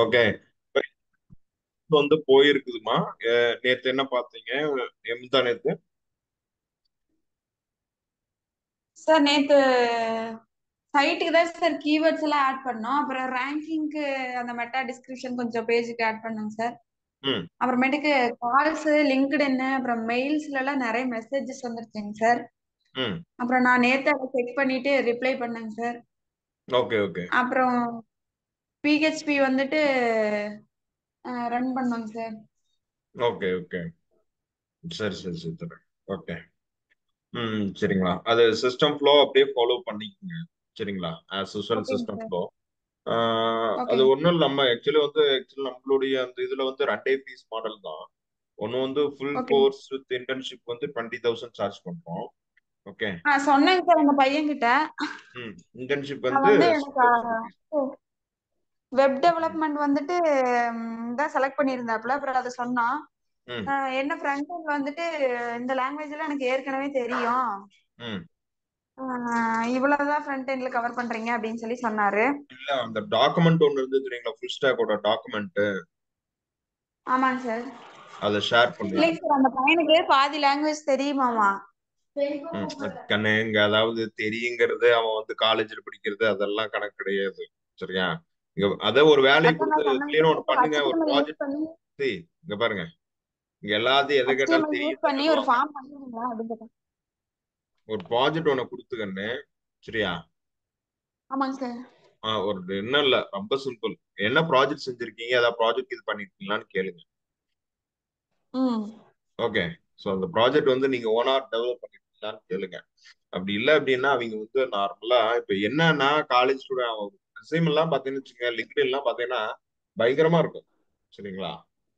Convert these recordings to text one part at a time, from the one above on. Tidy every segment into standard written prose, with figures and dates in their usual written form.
Okay. வந்து போயிருக்குதுமா. நேத்து என்ன பாத்தீங்க? முந்தா நேத்து. சார் நேத்து சைட்டுக்கு தான் சார் கீவேர்ட்ஸ் எல்லாம் ஆட் பண்ணோம். அப்புறம் ரேங்கிங்க்கு அந்த மெட்டா டிஸ்கிரிப்ஷன் கொஞ்சம் பேஜுக்கு ஆட் பண்ணோங்க சார். ம். அப்புறமேட்டுக்கு கால்ஸ், லிங்க்டுஇன், அப்புறம் மெயில்ஸ்ல எல்லாம் நிறைய மெசேஜஸ் வந்துருச்சுங்க சார். ம். அப்புறம் நான் நேத்து அதை செக் பண்ணிட்டு ரிப்ளை பண்ணேங்க சார். Okay, okay. அப்புறம் பிஹெச்பி வந்துட்டு ரன் பண்ணோங்க சார். Okay, okay. சரி, சரி, சரி, சரி. ஓகே. சரிங்களா. அது சிஸ்டம் ஃப்ளோ அப்படியே ஃபாலோ பண்ணிக்கோங்க. சரிங்களா. ஆஸ் யூசுவல் ஓகேங்க சிஸ்டம் சார். ஃப்ளோ. அது ஓகேங்க. ஒண்ணும் இல்ல. நம்ம ஆக்சுவலி நம்மளுடைய அந்த இதுல வந்து 2 பீஸ் மாடல் தான். ஒன்னு வந்து full okay. Course with internship வந்து 20,000 சார்ஜ் பண்றோம். ஓகே. சொன்னேங்க சார் அந்த பையன்கிட்ட. இன்டர்ன்ஷிப் நான் வந்து வந்து எனக்கு 6,000 ருபீஸ். வெப் டெவலப்மெண்ட் வந்துட்டு தான் செலக்ட் பண்ணியிருந்தாப்புல. அப்புறம் அதை சொன்னா ம். என்ன ஃப்ரண்ட் எண்ட் வந்துட்டு இந்த லாங்குவேஜ்ல எனக்கு ஏற்கனவே தெரியும். ம். இவ்வளவுதான் ஃப்ரண்ட் எண்ட்ல கவர் பண்றீங்க அப்படின்னு சொல்லி சொன்னாரு. இல்ல அந்த டாக்குமெண்ட் ஒன்னு இருந்து தெரியுங்களா? ஃபுல் ஸ்டாக்கோட டாக்குமெண்ட். ஆமாங்க சார். அதை ஷேர் பண்ணுங்க. இல்லைங்க சார், அந்த பையனுக்கு பாதி லாங்குவேஜ் தெரியுமாமா. கண்ணு இங்க அதாவது தெரியுங்கிறது அவன் வந்து காலேஜ்ல படிக்கிறது அதெல்லாம் கணக்கு கிடையாது. சரியா? இங்க அத ஒரு வேலையை அதான் கொடுத்து நான் சொன்னேங்க கிளியரா ஒண்ணு சார், பண்ணுங்க. ஒரு HTML யூஸ் ப்ராஜெக்ட். பண்ணி இங்க பாருங்க. இங்க எல்லாத்தையும் எதை கேட்டாலும் HTML யூஸ் தெரியும் தான் பண்ணி ஒரு சொல்லுவாங்க. ஃபார்ம் பண்ணுவீங்களா அப்படின்னு கேட்டேன். ஒரு ப்ராஜெக்ட் ஒண்ணு கொடுத்துக்கன்னு. சரியா? ஆமாங்க சார். ஒரு என்ன இல்ல, ரொம்ப சிம்பிள். என்ன ப்ராஜெக்ட் செஞ்சிருக்கீங்க, ஏதாவது ப்ராஜெக்ட் இது பண்ணிருக்கீங்களான்னு கேளுங்க. ம். ஓகே. சோ அந்த ப்ராஜெக்ட் வந்து நீங்க ஓனா டெவலப் பண்ணிருக்கீங்களான்னு கேளுங்க. அப்படி இல்லை அப்படின்னா அவங்க வந்து நார்மலா இப்ப என்னன்னா காலேஜ் ஸ்டூடெண்ட் ரெஸ்யூம் எல்லாம் பாத்தீங்கன்னு வச்சுக்கோங்க, லிங்க்டின் எல்லாம் பாத்தீங்கன்னா பயங்கரமா இருக்கும். சரிங்களா?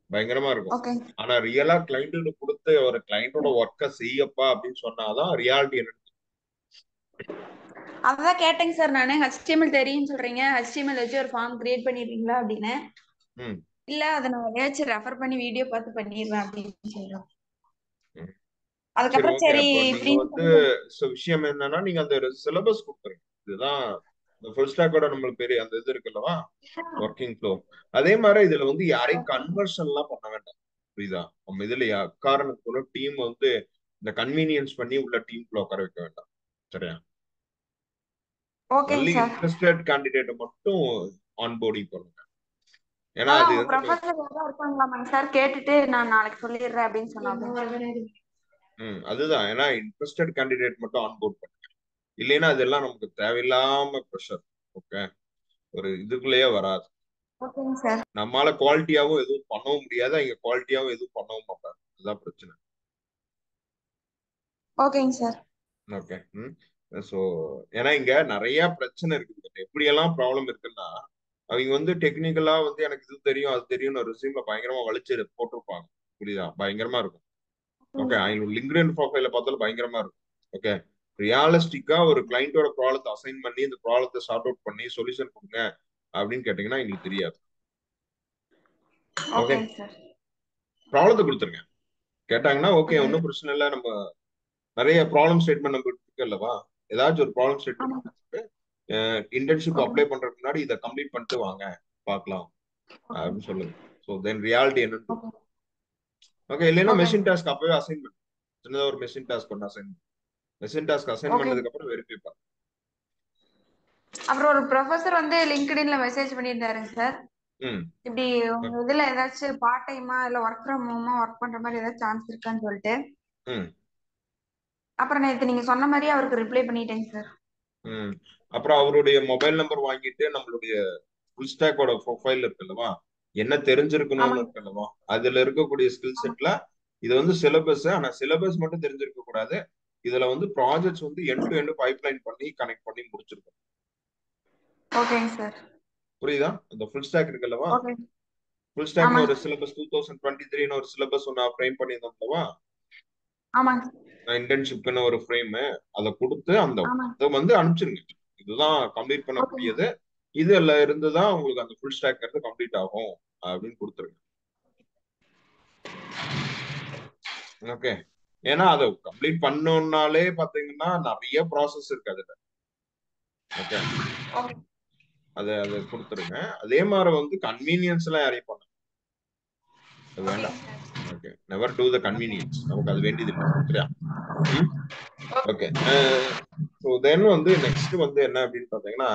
பயங்கரமா இருக்கும். ஓகே. ஆனா ரியலா கிளைண்ட்டு கொடுத்து ஒரு கிளைண்டோட ஒர்க்கை செய்யப்பா அப்படின்னு சொன்னாதான் ரியாலிட்டி என்ன. அதான் கேட்டேங்க சார் நானு. HTML தெரியும்னு சொல்றீங்க, HTML வச்சு ஒரு ஃபார்ம் கிரியேட் பண்ணிடுறீங்களா அப்படின்னு. ம். இல்ல அதை நான் எதையாச்சும் ரெஃபர் பண்ணி வீடியோ பார்த்து பண்ணிடுவேன் அப்படின்னு சொல்றேன். ம். சரி, அதுக்கப்புறம் ஓகே. சரி அப்போ நீங்க ஃப்ரீன்னு வந்து சொல்லி. விஷயம் என்னன்னா நீங்க அந்த சிலபஸ் கொடுத்துருங்க. இதுதான் இந்த ஃபுல் ஸ்டாக்கோட நம்மளுக்கு பெரிய அந்த இது இருக்குல்லவா, ஒர்க்கிங் ஃப்ளோ. அதே மாதிரி இதுல வந்து யாரையும் கன்வர்ஷன் எல்லாம் பண்ண வேண்டாம். புரியுதா? நம்ம இதுல காரணத்துக்குள்ள டீம் வந்து இந்த கன்வீனியன்ஸ் பண்ணி உள்ள டீம்குள்ள உட்கார வைக்க வேண்டாம். சரியா? ஓகேங்க ஒன்லி சார். இன்ட்ரெஸ்டட் கேண்டிடேட்டை மட்டும் ஆன்போர்டிங் பண்ணுங்க. ஏன்னா அதான் அது அவங்க வந்து ப்ரொஃபசர் ஏதாவது இருப்பாங்களாமாங்க சார், கேட்டுட்டு நான் நாளைக்கு சொல்லிடுறேன் அப்படின்னு சொன்னாங்க. அதுதான். ஏன்னா இன்ட்ரெஸ்டட் கேண்டிடேட் மட்டும் ஆன்போர்ட் பண்ணுங்க. இல்லைன்னா அதெல்லாம் நமக்கு தேவையில்லாம ப்ரெஷர். ஓகே. ஒரு இதுக்குள்ளேயே வராது. ஓகேங்க சார். நம்மளால குவாலிட்டியாவும் எதுவும் பண்ணவும் முடியாது, இங்க குவாலிட்டியாவும் எதுவும் பண்ணவும் மாட்டாங்க. அதுதான் பிரச்சனை. ஓகேங்க சார். ஓகே. ஸோ ஏன்னா இங்க நிறைய பிரச்சனை இருக்குது. எப்படியெல்லாம் ப்ராப்ளம் இருக்குன்னா அவங்க வந்து டெக்னிக்கலா வந்து எனக்கு இது தெரியும் அது தெரியும்னு ரெஸ்யூம்ல பயங்கரமா வலிச்சு போட்டிருப்பாங்க. புரியுதா? பயங்கரமா இருக்கும். ஓகே. அவங்க லிங்க்டின் ப்ரொஃபைல பார்த்தாலும் பயங்கரமா இருக்கும். ஓகே. ரியாலிஸ்டிக்கா ஒரு கிளைண்டோட ப்ராப்ளத்தை அசைன் பண்ணி இந்த ப்ராப்ளத்தை சார்ட் அவுட் பண்ணி சொல்யூஷன் கொடுங்க அப்படின்னு கேட்டீங்கன்னா எங்களுக்கு தெரியாது. ஓகே. ஓகேங்க சார். ப்ராப்ளத்தை கொடுத்துருங்க. கேட்டாங்கன்னா ஓகே, ஓகே. ஒன்றும் பிரச்சனை இல்லை. நம்ம நிறைய ப்ராப்ளம் ஸ்டேட்மெண்ட் நம்ம இருக்கு அல்லவா, ஏதாச்சும் ஒரு ப்ராப்ளம் ஸ்டேட்மெண்ட் ஆமா. கொடுத்துட்டு இன்டர்ன்ஷிப் ஓகே. அப்ளை பண்றதுக்கு முன்னாடி இதை கம்ப்ளீட் பண்ணிட்டு வாங்க பார்க்கலாம் அப்படின்னு சொல்லுங்க. ஸோ தென் ரியாலிட்டி என்னன்னு. ஓகே. ஓகே. இல்லைன்னா ஓகேங்க மெஷின் சார். டாஸ்க் அப்பவே அசைன் பண்ணு. சின்னதா ஒரு மெஷின் டாஸ்க் ஒன்று assign. Machine task assign okay. பண்ணதுக்கு அப்புறம் வெரிஃபை பண்ணு. அப்புறம் ஒரு ப்ரொஃபசர் வந்து லிங்க்டின்ல மெசேஜ் பண்ணியிருந்தாருங்க சார். ம். இப்படி உங்க இதுல ஏதாச்சும் பார்ட் டைமா இல்ல ஒர்க் ஃப்ரம் ஹோமா ஒர்க் பண்ற மாதிரி ஏதாச்சும் சான்ஸ் இருக்கான்னு சொல்லிட்டு. ம். அப்புறம் நேத்து நீங்க சொன்ன மாதிரியே அவருக்கு ரிப்ளை பண்ணிட்டேங்க சார். ம். அப்புறம் அவருடைய மொபைல் நம்பர் வாங்கிட்டு நம்மளுடைய ஃபுல் ஸ்டாக்கோட ப்ரொஃபைல் இருக்குல்லவா, என்ன தெரிஞ்சிருக்கணும்னு ஆமாங்க. இருக்குல்லவா, அதுல இருக்கக்கூடிய ஸ்கில் ஆமா. செட்ல இது வந்து சிலபஸ். ஆனா சிலபஸ் மட்டும் தெரிஞ்சிருக்க கூடாது. இதுல வந்து ப்ராஜெக்ட்ஸ் வந்து எண்ட் டு எண்ட் பைப்லைன் பண்ணி கனெக்ட் பண்ணி முடிச்சிருக்கோம். ஓகேங்க சார். புரியுதா? அந்த ஃபுல் ஸ்டாக் இருக்குல்லவா, ஓகே. ஃபுல் ஸ்டாக்னு ஆமாங்க. ஒரு சிலபஸ் 2023 ஒரு சிலபஸ் ஒன்று ஃப்ரேம் பண்ணியிருந்தோம்லவா, ஆமாங்க. இன்டர்ன்ஷிப்னு ஒரு ஃப்ரேம் அதை கொடுத்து அந்த ஆமாங்க. இதை வந்து அனுப்பிச்சிருங்க. இதுதான் கம்ப்ளீட் ஓகேங்க. பண்ணக்கூடியது. இதுல இருந்து தான் உங்களுக்கு அந்த ஃபுல் ஸ்டாக் கம்ப்ளீட் ஆகும் அப்படின்னு கொடுத்துருங்க. ஓகே. ஏன்னா அதை கம்ப்ளீட் பண்ணோம்னாலே பாத்தீங்கன்னா நிறைய ப்ராசஸ் இருக்கு அதுல. ஓகே. ஓகே. அதை கொடுத்துருங்க. அதே மாதிரி வந்து கன்வீனியன்ஸ் எல்லாம் யாரையும் பண்ண ஓகேங்க வேண்டாம். சார். ஓகே, நெவர் டூ த கன்வீனியன்ஸ், நமக்கு அது வேண்டியதில்லை. சரியா? ம். ஓகே. ஸோ தென் வந்து நெக்ஸ்ட் வந்து என்ன அப்படின்னு பாத்தீங்கன்னா,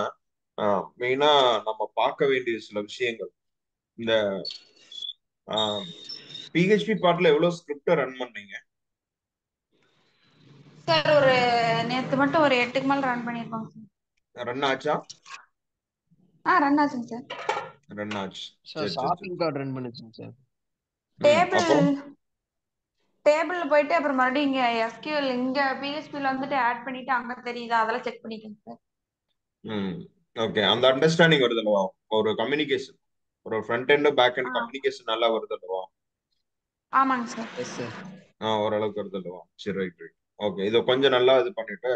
மெயினா நம்ம பார்க்க வேண்டிய சில விஷயங்கள். இந்த பிஹெச்பி பார்ட்ல எவ்வளவு ஸ்கிரிப்ட் ரன் பண்ணீங்க? சார் ஒரு நேத்து மட்டும் ஒரு 8க்கு மேல ரன் பண்ணிருக்கோம் சார். ரன் ஆச்சா? ரன் ஆச்சுங்க சார். ரன் ஆச்சு. சார் சரி சரி சரி. ஷாப்பிங் கார்டு ரன் பண்ணுச்சுங்க சார். டேபிள் அப்புறம் டேபிள்ல போயிட்டு அப்புறம் மறுபடியும் இங்க எஸ்கியூஎல் இங்க பிஹெச்பில வந்துட்டு ஆட் பண்ணிட்டு அங்க தெரியுதா அதெல்லாம் செக் பண்ணிக்கோங்க சார். ம் ஓகே, அந்த அண்டர்ஸ்டாண்டிங் வருது அல்லவா? ஒரு கம்யூனிகேஷன், ஒரு front and back and communication நல்லா வருது அல்லவா? ஆமாங்க சார். Yes sir. ஓரளவுக்கு வருது அல்லவா? சரி, ரைட் ரைட். ஓகே, இதை கொஞ்சம் நல்லா இது பண்ணிட்டு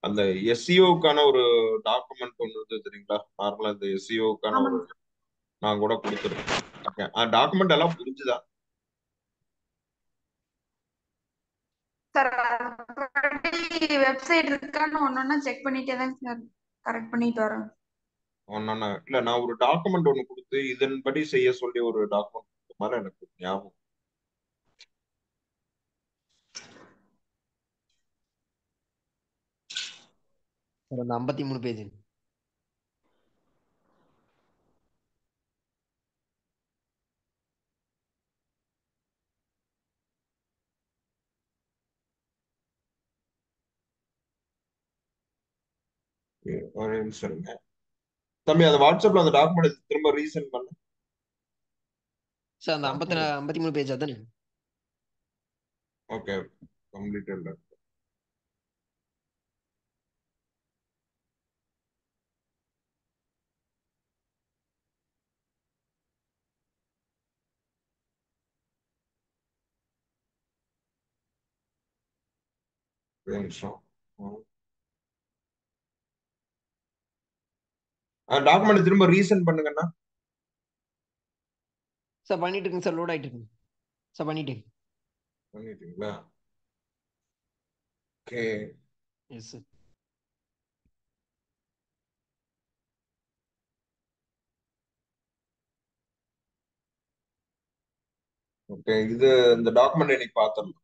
அந்த எஸ்சிஓக்கான ஒரு டாக்குமெண்ட் ஒன்று வந்து தெரியுங்களா? நார்மலா இந்த எஸ்சிஓக்கான ஒரு ஆமாங்க சார். நான் கூட கொடுத்துருக்கேன். ஓகே, டாக்குமெண்ட் எல்லாம் புரிஞ்சுதா? சார் வெப்சைட் இருக்கான்னு ஒன்னொன்னா செக் பண்ணிட்டே தான் சார் கரெக்ட் பண்ணிட்டு வரோம். ஒன்னா இல்ல, நான் ஒரு டாக்குமெண்ட் ஒன்று கொடுத்து இதன்படி செய்ய சொல்லி ஒரு டாக்குமெண்ட் மாதிரி எனக்கு ஞாபகம். சார் அந்த 53 பேஜ். ஒரு நிமிஷம் இருங்க தம்பி, அந்த வாட்ஸ்அப்ல அந்த டாக்குமெண்ட் திரும்ப ரீசெண்ட் பண்ணு. சார் அந்த 53 பேஜ் அதானே? Okay, completed. ஒரு நிமிஷம். டாக்குமெண்ட் திரும்ப ரீசெண்ட் பண்ணுங்கண்ணா. சார் பண்ணிட்டு இருக்குங்க சார், லோட் ஆயிட்டு இருக்குங்க சார், பண்ணிட்டேன். பண்ணிட்டீங்களா? ஓகே. S sir. ஓகே, இது இந்த டாக்குமெண்ட் இன்னைக்கு பார்த்துடலாம்.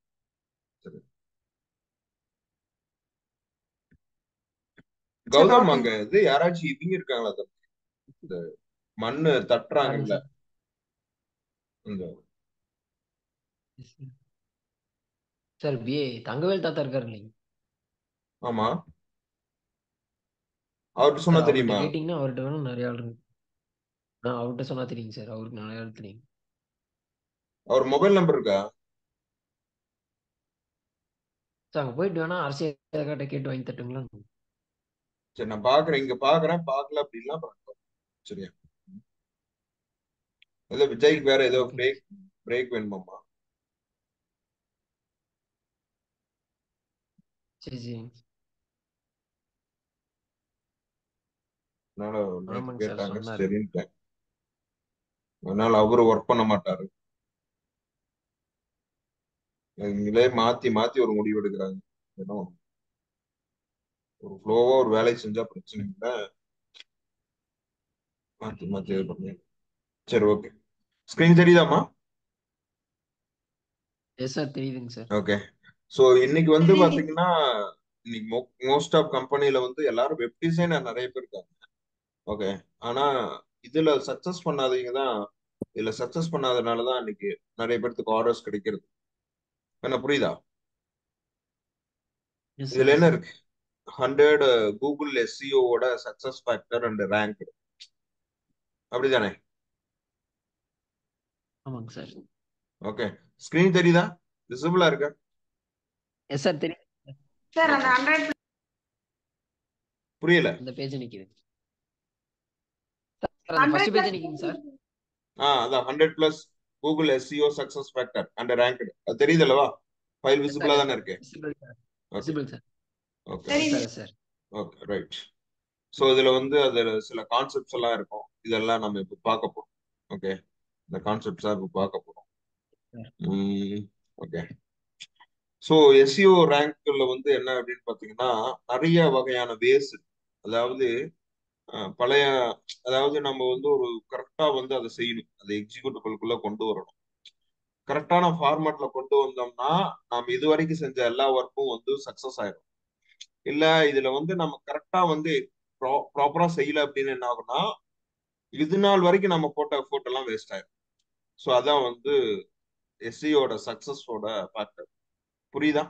சரி. சரி கௌதம், ஓகே. அங்க இது யாராச்சும் இவங்க இருக்காங்களா தம்பி? இந்த மண்ணு யாருங்க தட்டுறாங்கல்ல, சார்? இந்த Yes, sir. Sir PA Thangavel தாத்தா இருக்காரு இல்லைங்க ஆமா, அவர்கிட்ட சொன்னா சார், அவர்கிட்ட தெரியுமா? கேட்டீங்கன்னா அவர்கிட்ட வேணும் நிறைய ஆள் இருக்கு. அவர்கிட்ட சொன்னா தெரியுங்க சார், அவருக்கு நிறைய ஆள் தெரியும். அவர் மொபைல் நம்பர் இருக்கா? சார் அங்க போயிட்டு வேணா அரசியல் கேட்டு வாங்கி தட்டுங்களா? சரி, நான் பாக்குறேன், இங்க பாக்குறேன், பாக்கல அப்படின்னா அப்புறம் சரியா? ஏதோ விஜய்க்கு வேற ஏதோ ஓகே. Break break வேணுமாமா? சரி சரி. அதனால நேத்து ஆமாங்க சார் கேட்டாங்க, சொன்னாரு. சரின்ட்டேன். அதனால அவரு ஒர்க் பண்ண மாட்டாரு. நீங்களே மாத்தி மாத்தி ஒரு முடிவு எடுக்கிறாங்க. ஏன்னா ஒரு ஃப்ளோவா ஒரு வேலையை செஞ்சா பிரச்சனை இல்லை, மாத்தி மாத்தி இது பண்ணி. சரி, ஓகே. ஸ்கிரீன் தெரியுதாமா? எஸ் சார் தெரியுதுங்க சார். ஓகே. ஸோ இன்னைக்கு வந்து தெரியுது. பாத்தீங்கன்னா, இன்னைக்கு மோஸ்ட் ஆஃப் கம்பெனில வந்து எல்லாரும் வெப் டிசைனர் நிறைய பேர் இருக்காங்க. ஓகே. ஆனா இதுல சக்சஸ் பண்ணாதவங்க தான், இதுல சக்சஸ் பண்ணாதனால தான் இன்னைக்கு நிறைய பேர்த்துக்கு ஆர்டர்ஸ் கிடைக்கிறது. என்ன புரியுதா? எஸ் சார் இதுல எஸ் என்ன சார். இருக்கு? 100 கூகுள் எஸ்சிஓட சக்சஸ் ஃபேக்டர் அண்ட் ரேங்க், அப்படிதானே? ஆமாங்க சார். ஓகே. ஸ்கிரீன் தெரியுதா? விசிபிளா இருக்கா? எஸ் சார் தெரியும். சார் அந்த ஓகே. 100 புரியல. அந்த பேஜ் நிக்குது சார், அந்த ஃபர்ஸ்ட் பேஜ் நிக்குங்க சார். அதான் 100 plus Google SEO success factor and rank, அது தெரியுது அல்லவா? ஃபைல் எஸ் சார் விசிபிளா எஸ் தானே சார். இருக்கு? Visible sir. Okay visible sir. Okay yes right. Sir தெரியுது. Yes sir. Okay right. So இதுல வந்து அதுல சில கான்செப்ட்ஸ் எல்லாம் இருக்கும், இதெல்லாம் நம்ம இப்போ பார்க்க போறோம். ஓகே, இந்த கான்செப்ட்ஸா இப்போ பார்க்க போறோம். ஓகே. ஸோ எஸ்சிஓ ரேங்க்ல வந்து என்ன அப்படின்னு பாத்தீங்கன்னா, நிறைய வகையான வேஸ். அதாவது பழைய அதாவது நம்ம வந்து ஒரு கரெக்டா வந்து அதை செய்யணும், அதை எக்ஸிக்யூட்டிவ்க்குள்ள கொண்டு வரணும். கரெக்டான ஃபார்மேட்ல கொண்டு வந்தோம்னா நாம் இதுவரைக்கும் செஞ்ச எல்லா ஒர்க்கும் வந்து சக்சஸ் ஆயிடும். இல்ல இதுல வந்து நம்ம கரெக்டா வந்து ப்ராப்பரா செய்யல அப்படின்னு என்ன ஆகும்னா இது நாள் வரைக்கும் நம்ம போட்ட எஃபோர்ட் எல்லாம் வேஸ்ட் ஆயிடும். ஸோ அதான் வந்து எஸ்சியோட சக்சஸோட ஃபேக்டர். புரியுதா?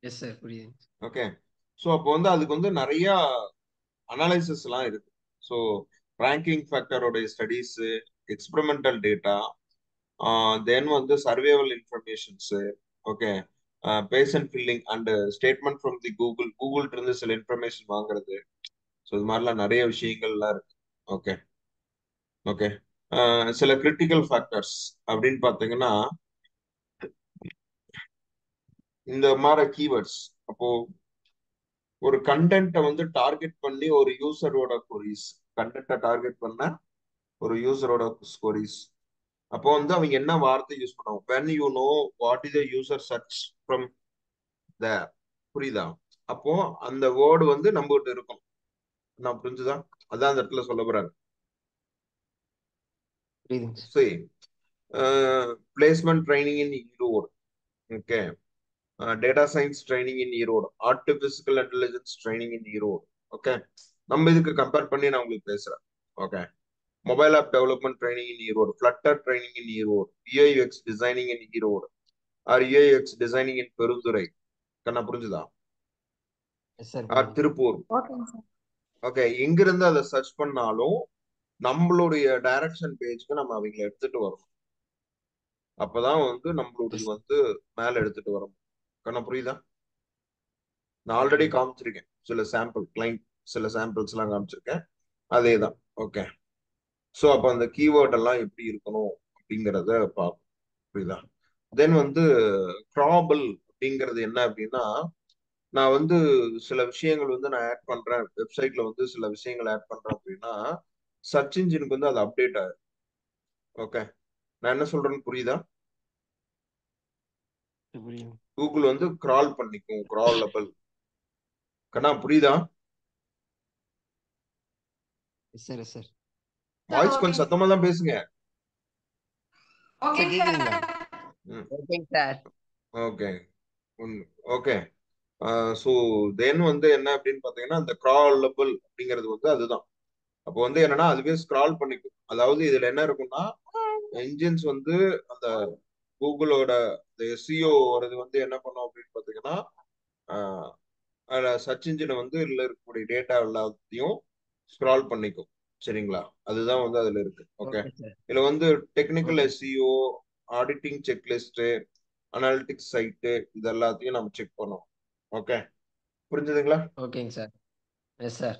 எஸ் சார் புரியுது. ஓகே. ஸோ அப்போ வந்து அதுக்கு வந்து நிறைய அனாலிசிஸ் எல்லாம் இருக்கு. ஸோ ரேங்கிங் ஃபேக்டரோடைய ஸ்டடீஸ், எக்ஸ்பெரிமெண்டல் டேட்டா, தென் வந்து survival informations, okay, patient filling and statement from the Google இருந்து சில இன்ஃபர்மேஷன் வாங்குறது. ஸோ இது மாதிரிலாம் நிறைய விஷயங்கள்லாம் இருக்கு. Okay okay. சில கிரிட்டிக்கல் ஃபேக்டர்ஸ் அப்படின்னு பார்த்தீங்கன்னா இந்த மாதிரி கீவேர்ட்ஸ். அப்போ ஒரு கண்டென்ட்டை வந்து டார்கெட் பண்ணி ஒரு யூசரோட கொரிஸ், கண்டென்ட்டை டார்கெட் பண்ண ஒரு யூசரோட கொரிஸ், அப்போ வந்து அவங்க என்ன வார்த்தை யூஸ் பண்ணுவாங்க, when you know what is the user search from there. புரியுதா? அப்போ அந்த வேர்டு வந்து நம்ம கிட்ட இருக்கும். நான் புரிஞ்சுதா? அதான் அந்த இடத்துல சொல்ல போறாங்க. புரியுதுங்க சார். சரி, placement training in Erode, okay, data science training in Erode, artificial intelligence training in Erode. Okay, நம்ம இதுக்கு கம்பேர் பண்ணி நான் உங்களுக்கு பேசுறேன். Okay, mobile app development training in Erode, flutter training in Erode, UIX designing in Erode, or UIX designing in Perundurai. கண்ணா புரிஞ்சுதா? Yes sir R புரியுது. திருப்பூர். ஓகேங்க சார். ஓகே, எங்கிருந்து அதை சர்ச் பண்ணாலும் நம்மளுடைய டைரக்ஷன் பேஜ்க்கு நம்ம அவங்களை எடுத்துட்டு வரணும். அப்பதான் வந்து நம்மளுடைய எஸ் வந்து மேல எடுத்துட்டு வரணும். கண்ணா புரியுதா? நான் ஆல்ரெடி காமிச்சிருக்கேன் சில சாம்பிள் கிளைண்ட், சில சாம்பிள்ஸ் எல்லாம் காமிச்சிருக்கேன். அதே தான். ஓகே. ஸோ அப்போ அந்த கீவேர்ட் எல்லாம் எப்படி இருக்கணும் அப்படிங்கிறத பார்ப்போம். புரியுதா? தென் வந்து க்ராபிள் அப்படிங்கிறது என்ன அப்படின்னா, நான் வந்து சில விஷயங்கள் வந்து நான் ஆட் பண்றேன் வெப்சைட்ல, வந்து சில விஷயங்கள் ஆட் பண்றேன் அப்படின்னா சர்ச் இன்ஜினுக்கு வந்து அது அப்டேட் ஆகும். ஓகே, நான் என்ன சொல்றேன்னு புரியுதா? புரியுது. கூகுள் வந்து கிரால் பண்ணிக்கும், கிராலபிள். கண்ணா புரியுதா? Yes sir yes sir. Voice கொஞ்சம் சத்தமா தான் பேசுங்க. ஓகே சார் கேக்குதுங்களா? ம், ஓகேங்க sir. Okay okay. So then வந்து என்ன அப்படின்னு பார்த்தீங்கன்னா இந்த கிராலபிள் அப்படிங்கிறது வந்து அதுதான். அப்போ வந்து என்னன்னா அதுவே ஸ்க்ரால் பண்ணிக்கும். அதாவது இதுல என்ன இருக்கும்னா என்ஜின்ஸ் வந்து அந்த கூகுளோட எஸ்சிஓ இது வந்து என்ன பண்ணும் அப்படின்னு பார்த்தீங்கன்னா அதில் சர்ச் இன்ஜினை வந்து இதுல இருக்கக்கூடிய டேட்டா எல்லாத்தையும் ஸ்க்ரால் பண்ணிக்கும். சரிங்களா? அதுதான் வந்து அதுல இருக்கு. Okay, okay sir. இதுல வந்து technical okay SEO, auditing checklist, analytics site, இது எல்லாத்தையும் நம்ம செக் பண்ணோம். ஓகே, புரிஞ்சுதுங்களா? ஓகேங்க சார். Yes sir.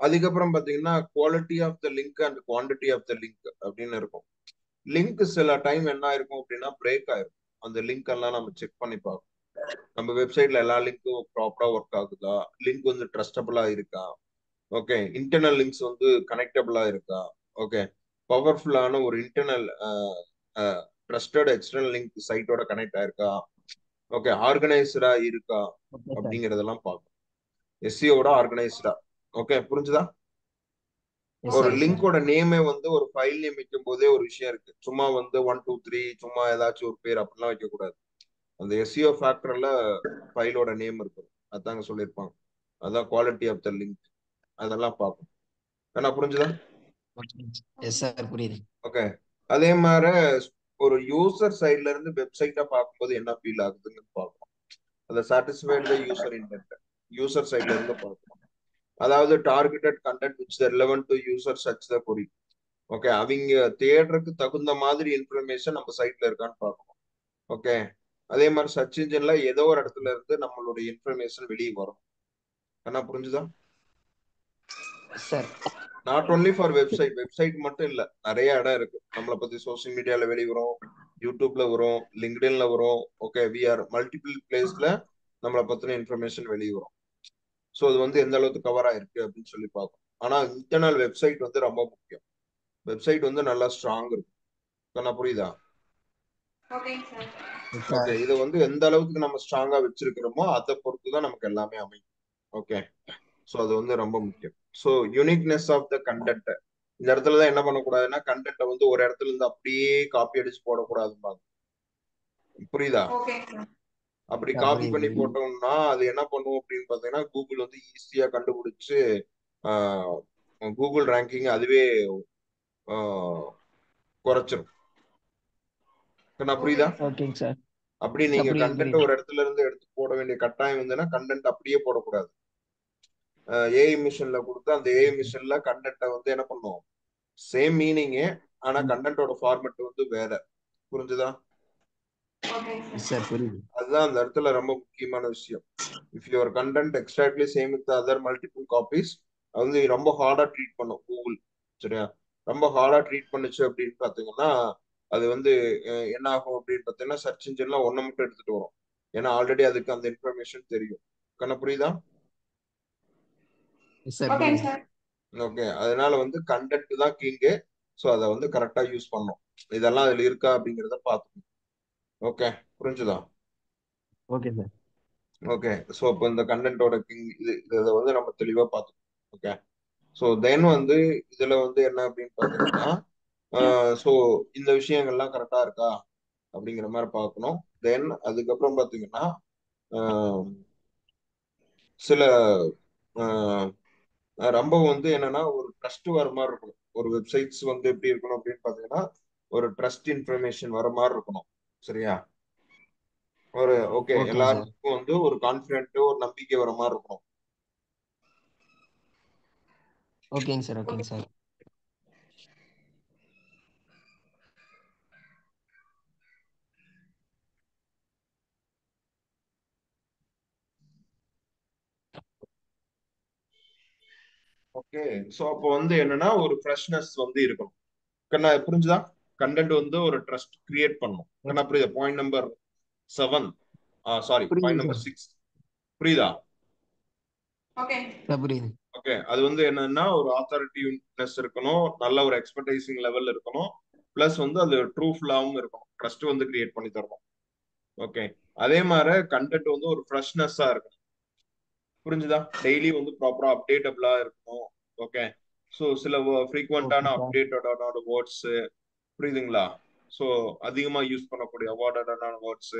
அதுக்கப்புறம் பாத்தீங்கன்னா quality of the link and quantity of the link அப்படின்னு இருக்கும். லிங்க் சில டைம் என்ன ஆயிருக்கும் அப்படின்னா பிரேக் ஆயிருக்கும். அந்த லிங்க் எல்லாம் நம்ம செக் பண்ணி பார்க்கணும். நம்ம வெப்சைட்ல எல்லா லிங்க்கும் ப்ராப்பரா ஒர்க் ஆகுதா, லிங்க் வந்து ட்ரஸ்டபிளா இருக்கா, ஓகே, இன்டர்னல் லிங்க்ஸ் வந்து கனெக்டபிளா இருக்கா, ஓகே, பவர்ஃபுல்லான ஒரு இன்டர்னல் ட்ரஸ்டட் எக்ஸ்டர்னல் லிங்க் சைட்டோட கனெக்ட் ஆயிருக்கா, ஓகே, ஆர்கனைஸ்டா இருக்கா ஓகே சார். அப்படிங்கறதெல்லாம் பார்க்கணும். எஸ்சியோட ஆர்கனைஸ்டா. ஓகே, புரிஞ்சுதா? எஸ் ஒரு சார் எஸ் சார். லிங்கோட நேமே வந்து ஒரு ஃபைல் நேம் வைக்கும் போதே ஒரு விஷயம் இருக்கு. சும்மா வந்து 1 2 3 சும்மா ஏதாச்சும் ஒரு பேர் அப்படிலாம் வைக்க கூடாது. அந்த எஸ்சிஓ ஃபேக்டர்ல ஃபைலோட நேம் இருக்கும். அதாங்க சொல்லியிருப்பாங்க. அதான் குவாலிட்டி ஆஃப் த லிங்க். அதெல்லாம் பார்க்கணும். என்ன புரிஞ்சுதா? எஸ் சார் புரியுது. ஓகே. அதே மாதிரி ஒரு யூசர் சைட்ல இருந்து வெப்சைட்டா பார்க்கும்போது என்ன ஃபீல் ஆகுதுன்னு பார்க்கணும். அந்த satisfied the user intent user சைட்ல இருந்து பார்க்கணும். அதாவது targeted content which relevant to user search the query. Okay, அவங்க தேடுறதுக்கு தகுந்த மாதிரி இன்ஃபர்மேஷன் நம்ம சைட்ல இருக்கான்னு பார்க்கணும். ஓகே, அதே மாதிரி சர்ச் இன்ஜின்ல ஏதோ ஒரு இடத்துல இருந்து நம்மளுடைய இன்ஃபர்மேஷன் வெளியே வரும். என்ன புரிஞ்சுதா? Yes sir. Not only for website மட்டும் இல்ல, நிறைய இடம் இருக்கு. நம்மளை பத்தி சோசியல் மீடியால வெளியே வரும், யூடியூப்ல வரும், லிங்க்டின்ல வரும். ஓகே, வி ஆர் மல்டிபிள் பிளேஸ்ல நம்மளை பத்தின இன்ஃபர்மேஷன் வெளியே வரும். ஸோ அது வந்து எந்த அளவுக்கு கவர் ஆயிருக்கு அப்படின்னு சொல்லி பார்க்கணும். ஆனா இன்டர்னல் வெப்சைட் வந்து ரொம்ப முக்கியம். வெப்சைட் வந்து நல்லா ஸ்ட்ராங் இருக்கும். என்ன புரியுதா? ஓகேங்க சார். S okay, sir. இதை வந்து எந்த அளவுக்கு நம்ம ஸ்ட்ராங்கா வச்சிருக்கிறோமோ அதை பொறுத்து தான் நமக்கு எல்லாமே அமையும். ஓகே, ஸோ அது வந்து ரொம்ப முக்கியம். So uniqueness of the content. இந்த இடத்துல தான் என்ன பண்ணக்கூடாதுன்னா கண்டென்ட்டை வந்து ஒரு இடத்துல இருந்து அப்படியே காப்பி அடிச்சு போடக்கூடாதுப்பாங்க. புரியுதா? Okay sir. அப்படி சார் காப்பி புரியுது பண்ணி புரியுது. போட்டோம்னா அது என்ன பண்ணும் அப்படின்னு பார்த்தீங்கன்னா கூகுள் வந்து ஈஸியா கண்டுபிடிச்சு கூகுள் ரேங்கிங் அதுவே குறைச்சிரும். ஓகே புரியுதா? சார். ஓகேங்க சார். அப்படி சார் நீங்க புரியுது கண்டென்ட் புரியுது. ஒரு இடத்துல இருந்து எடுத்து போட வேண்டிய கட்டாயம் இருந்ததுன்னா கண்டென்ட் அப்படியே போடக்கூடாது. ஏஐ மிஷின்ல கொடுத்து அந்த ஏஐ மிஷின்ல கண்டென்ட்டை வந்து என்ன பண்ணும், சேம் மீனிங்கு, ஆனா கண்டென்ட்டோட ஃபார்மெட் வந்து வேற. புரிஞ்சுதா? Okay sir. சார் புரியுது. அதுதான் அந்த இடத்துல ரொம்ப முக்கியமான விஷயம். If your content exactly same with other multiple copies, அது வந்து ரொம்ப ஹார்டா ட்ரீட் பண்ணும் கூகுள். சரியா? ரொம்ப ஹார்டா ட்ரீட் பண்ணுச்சு அப்படின்னு பாத்தீங்கன்னா அது வந்து என்ன ஆகும் அப்படின்னு பாத்தீங்கன்னா சர்ச் இன்ஜின்ல ஒண்ணு மட்டும் எடுத்துட்டு வரும். ஏன்னா ஆல்ரெடி அதுக்கு அந்த இன்ஃபர்மேஷன் தெரியும். புரியுதா? சார் ஓகேங்க புரியுது. சார். ஓகே, அதனால வந்து கண்டென்ட் தான் கிங்கு. ஸோ அதை வந்து கரெக்டா யூஸ் பண்ணணும். இதெல்லாம் அதுல இருக்கா அப்படிங்கிறத பார்த்துக்கணும். ஓகே, புரிஞ்சுதா? Okay sir. ஓகே, ஸோ இப்போ இந்த கண்டென்ட்டோட கிங் இதை வந்து நம்ம தெளிவா பார்த்துக்கணும். ஓகே, ஸோ தென் வந்து இதுல வந்து என்ன அப்படின்னு பார்த்தீங்கன்னா ஸோ இந்த விஷயங்கள்லாம் கரெக்டா இருக்கா அப்படிங்கிற மாதிரி பார்க்கணும். தென் அதுக்கப்புறம் பார்த்தீங்கன்னா ஆஹ் சில ஆஹ் ரொம்ப வந்து என்னன்னா ஒரு ட்ரஸ்ட் வர மாதிரி இருக்கணும். ஒரு வெப்சைட்ஸ் வந்து எப்படி இருக்கணும் அப்படின்னு பார்த்தீங்கன்னா ஒரு ட்ரஸ்ட் இன்ஃபர்மேஷன் வர மாதிரி இருக்கணும். சரியா? ஒரு ஓகே ஓகேங்க சார். எல்லாருக்கும் வந்து ஒரு கான்ஃபிடென்ட் ஒரு நம்பிக்கை வர மாதிரி இருக்கணும். ஓகேங்க சார். ஓகே. ஓகேங்க சார். ஓகே, ஸோ அப்போ வந்து என்னன்னா ஒரு ஃப்ரெஷ்னஸ் வந்து இருக்கணும். புரிஞ்சுதா? கண்டென்ட் வந்து ஒரு ட்ரஸ்ட் கிரியேட் பண்ணணும். புரியுதா? பாயிண்ட் நம்பர் 7, சாரி பாயிண்ட் புரியுது நம்பர் சார். 6. புரியுதா? ஓகே. சார் புரியுது. ஓகே, அது வந்து என்னன்னா ஒரு ஆத்தாரிட்டிவ்னஸ் இருக்கணும், நல்ல ஒரு எக்ஸ்பெக்டேஷன் லெவல் இருக்கணும், பிளஸ் வந்து அது ட்ரூஃபுல்லாவும் இருக்கணும். ட்ரஸ்ட் வந்து கிரியேட் பண்ணி தரணும். ஓகே, அதே மாதிரி கண்டென்ட் வந்து ஒரு ஃப்ரெஷ்னஸா இருக்கணும். புரிஞ்சுதா? டெய்லி வந்து ப்ராப்பரா அப்டேட்டபிளா இருக்கணும். ஓகே, ஸோ சில ஓகே ஃப்ரீக்வெண்டான சார். அப்டேட்டடான வேர்ட்ஸ், புரியுதுங்களா? ஸோ அதிகமா யூஸ் பண்ணக்கூடிய அவார்டடான வேர்ட்ஸ்,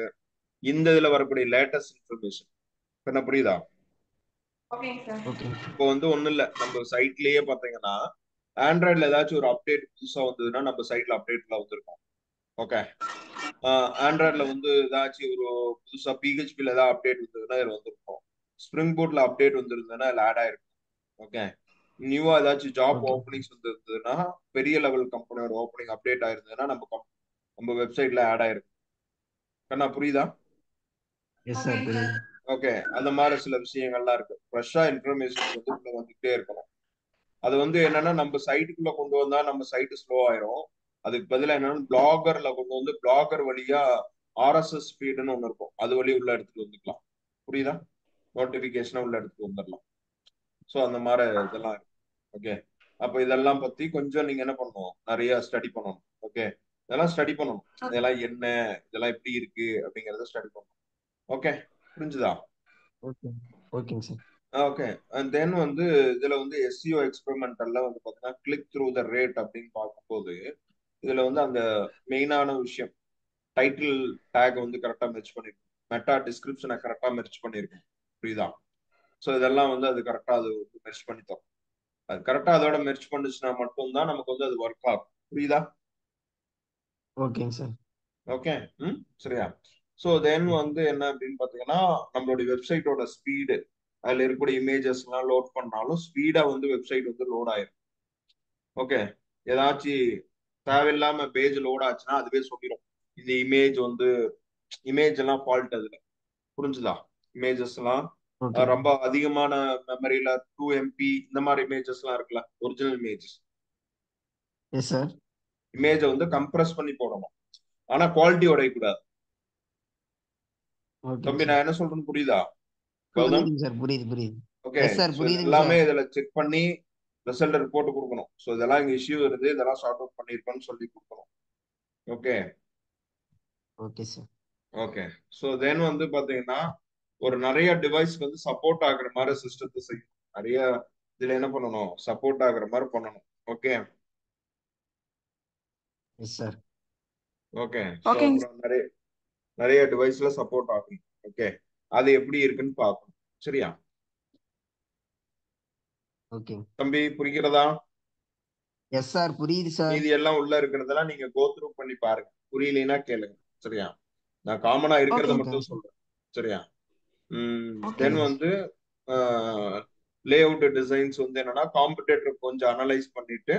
இந்த இதுல வரக்கூடிய லேட்டஸ்ட் இன்ஃபர்மேஷன். என்ன புரியுதா? ஓகேங்க சார். ஓகேங்க சார். இப்போ வந்து ஒண்ணும் இல்ல, நம்ம சைட்லயே பாத்தீங்கன்னா ஆண்ட்ராய்ட்ல ஏதாச்சும் ஒரு அப்டேட் புதுசா வந்ததுன்னா நம்ம சைட்ல அப்டேட்ல வந்திருக்கும். ஓகே, ஆண்ட்ராய்ட்ல வந்து ஏதாச்சும் ஒரு புதுசா பிஹெச்பில ஏதாவது அப்டேட் வந்ததுன்னா இதுல வந்திருக்கும். ஸ்ப்ரிங் போர்ட்ல அப்டேட் வந்திருந்ததுன்னா இதுல ஆட் ஆயிருக்கும். ஓகே, நியூவா ஏதாச்சும் ஜாப் ஓகே. ஓப்பனிங்ஸ் வந்திருந்ததுன்னா பெரிய லெவல் கம்பெனியோட ஓப்பனிங் அப்டேட் ஆயிருந்ததுன்னா நம்ம வெப்சைட்ல ஆட் ஆயிருக்கும். புரியுதா? எஸ் சார் ஓகேங்க புரியுது. சார். ஓகே, அந்த மாதிரி சில விஷயங்கள்லாம் இருக்கு. ஃப்ரெஷ்ஷா இன்ஃபர்மேஷன்ஸ் வந்து உள்ள வந்துகிட்டே இருக்கணும். அது வந்து என்னன்னா நம்ம சைட்டுக்குள்ள கொண்டு வந்தா நம்ம சைட்டு ஸ்லோ ஆயிரும். அதுக்கு பதிலா என்னன்னா பிளாகர்ல கொண்டு வந்து பிளாகர் வழியா ஆர்எஸ்எஸ் ஃபீடுன்னு ஒன்று இருக்கும், அது வழி உள்ள எடுத்துட்டு வந்துக்கலாம். புரியுதா? நோட்டிபிகேஷனா உள்ள எடுத்துட்டு வந்துடலாம். ஸோ அந்த மாதிரி இதெல்லாம் இருக்கு. ஓகே, அப்போ இதெல்லாம் பத்தி கொஞ்சம் நீங்க என்ன பண்ணணும், நிறைய ஸ்டடி பண்ணணும். ஓகே, இதெல்லாம் ஸ்டடி பண்ணணும். இதெல்லாம் என்ன, இதெல்லாம் எப்படி இருக்கு அப்படிங்கறத ஸ்டடி பண்ணணும். ஓகே, புரிஞ்சுதா? ஓகே. ஓகேங்க சார். ஓகே, அண்ட் தென் வந்து இதுல வந்து எஸ்சிஓ எக்ஸ்பெரிமெண்டல்ல வந்து பாத்தீங்கன்னா கிளிக் த்ரூ த ரேட் அப்படின்னு பார்க்கும்போது இதுல வந்து அந்த மெயினான விஷயம் டைட்டில் டேக் வந்து கரெக்டா மெர்ச் பண்ணிருக்கும், மெட்டா டிஸ்கிரிப்ஷனை கரெக்டா மெர்ச் பண்ணிருக்கும். புரியுதா? ஸோ இதெல்லாம் வந்து அது கரெக்டா அது மெர்ச் பண்ணி தரும். அது கரெக்டா அதோட மெர்ச் பண்ணுச்சுன்னா மட்டும்தான் நமக்கு வந்து அது ஒர்க் ஆகும். புரியுதா? ஓகேங்க சார். ஓகே, ம், சரியா? ஸோ தென் வந்து என்ன அப்படின்னு பாத்தீங்கன்னா நம்மளுடைய வெப்சைட்டோட ஸ்பீடு, அதுல இருக்கக்கூடிய இமேஜஸ் எல்லாம் லோட் பண்ணாலும் ஸ்பீடா வந்து வெப்சைட் வந்து லோட் ஆயிரும். ஓகே, ஏதாச்சும் தேவையில்லாம பேஜ் லோட் ஆச்சுன்னா அதுவே சொல்லிடும் இந்த இமேஜ் வந்து இமேஜ் எல்லாம் ஃபால்ட் அதுல. புரிஞ்சுதா? இமேஜஸ் எல்லாம் ஓகே. ரொம்ப அதிகமான மெமரியில 2 MB இந்த மாதிரி இமேஜஸ் எல்லாம் இருக்குல்ல, ஒரிஜினல் இமேஜஸ், எஸ் சார். இமேஜை வந்து கம்ப்ரஸ் பண்ணி போடணும், ஆனா குவாலிட்டி உடையக்கூடாது. ஓகேங்க தம்பி சார். நான் என்ன சொல்றேன்னு புரியுதா கௌதம்? புரியுதுங்க சார். புரியுது புரியுது. ஓகே, எஸ் சார் ஸோ இது புரியுதுங்க எல்லாமே சார். இதுல செக் பண்ணி ரிசல்ட் ரிப்போர்ட் கொடுக்கணும். ஸோ இதெல்லாம் இங்க இஷ்யூ வருது, இதெல்லாம் சார்ட் அவுட் பண்ணிருக்கோம்னு சொல்லி கொடுக்கணும். Okay. Okay sir. Okay, so then வந்து பாத்தீங்கன்னா ஒரு நிறைய டிவைஸ்க்கு வந்து சப்போர்ட் ஆகுற மாதிரி சிஸ்டத்தை செய்யும். நிறைய இதுல என்ன பண்ணணும், சப்போர்ட் ஆகுற மாதிரி பண்ணணும். Okay yes sir. Okay. So ஓகேங்க அப்புறம் நிறைய நிறைய டிவைஸ்ல சப்போர்ட் ஆகும். ஓகே, அது எப்படி இருக்குன்னு பார்க்கணும். சரியா ஓகே. தம்பி, புரிகிறதா? எஸ் சார், புரியுது சார். மீதி எல்லாம் உள்ள இருக்கிறதெல்லாம் நீங்க கோ த்ரூ பண்ணி பாருங்க. புரியலைன்னா கேளுங்க. சரியா, நான் காமனா இருக்கிறத ஓகேங்க மட்டும் சொல்றேன். சரியா. தென் ஓகேங்க வந்து லே அவுட் டிசைன்ஸ் வந்து என்னன்னா, காம்படேட்டர் கொஞ்சம் அனலைஸ் பண்ணிட்டு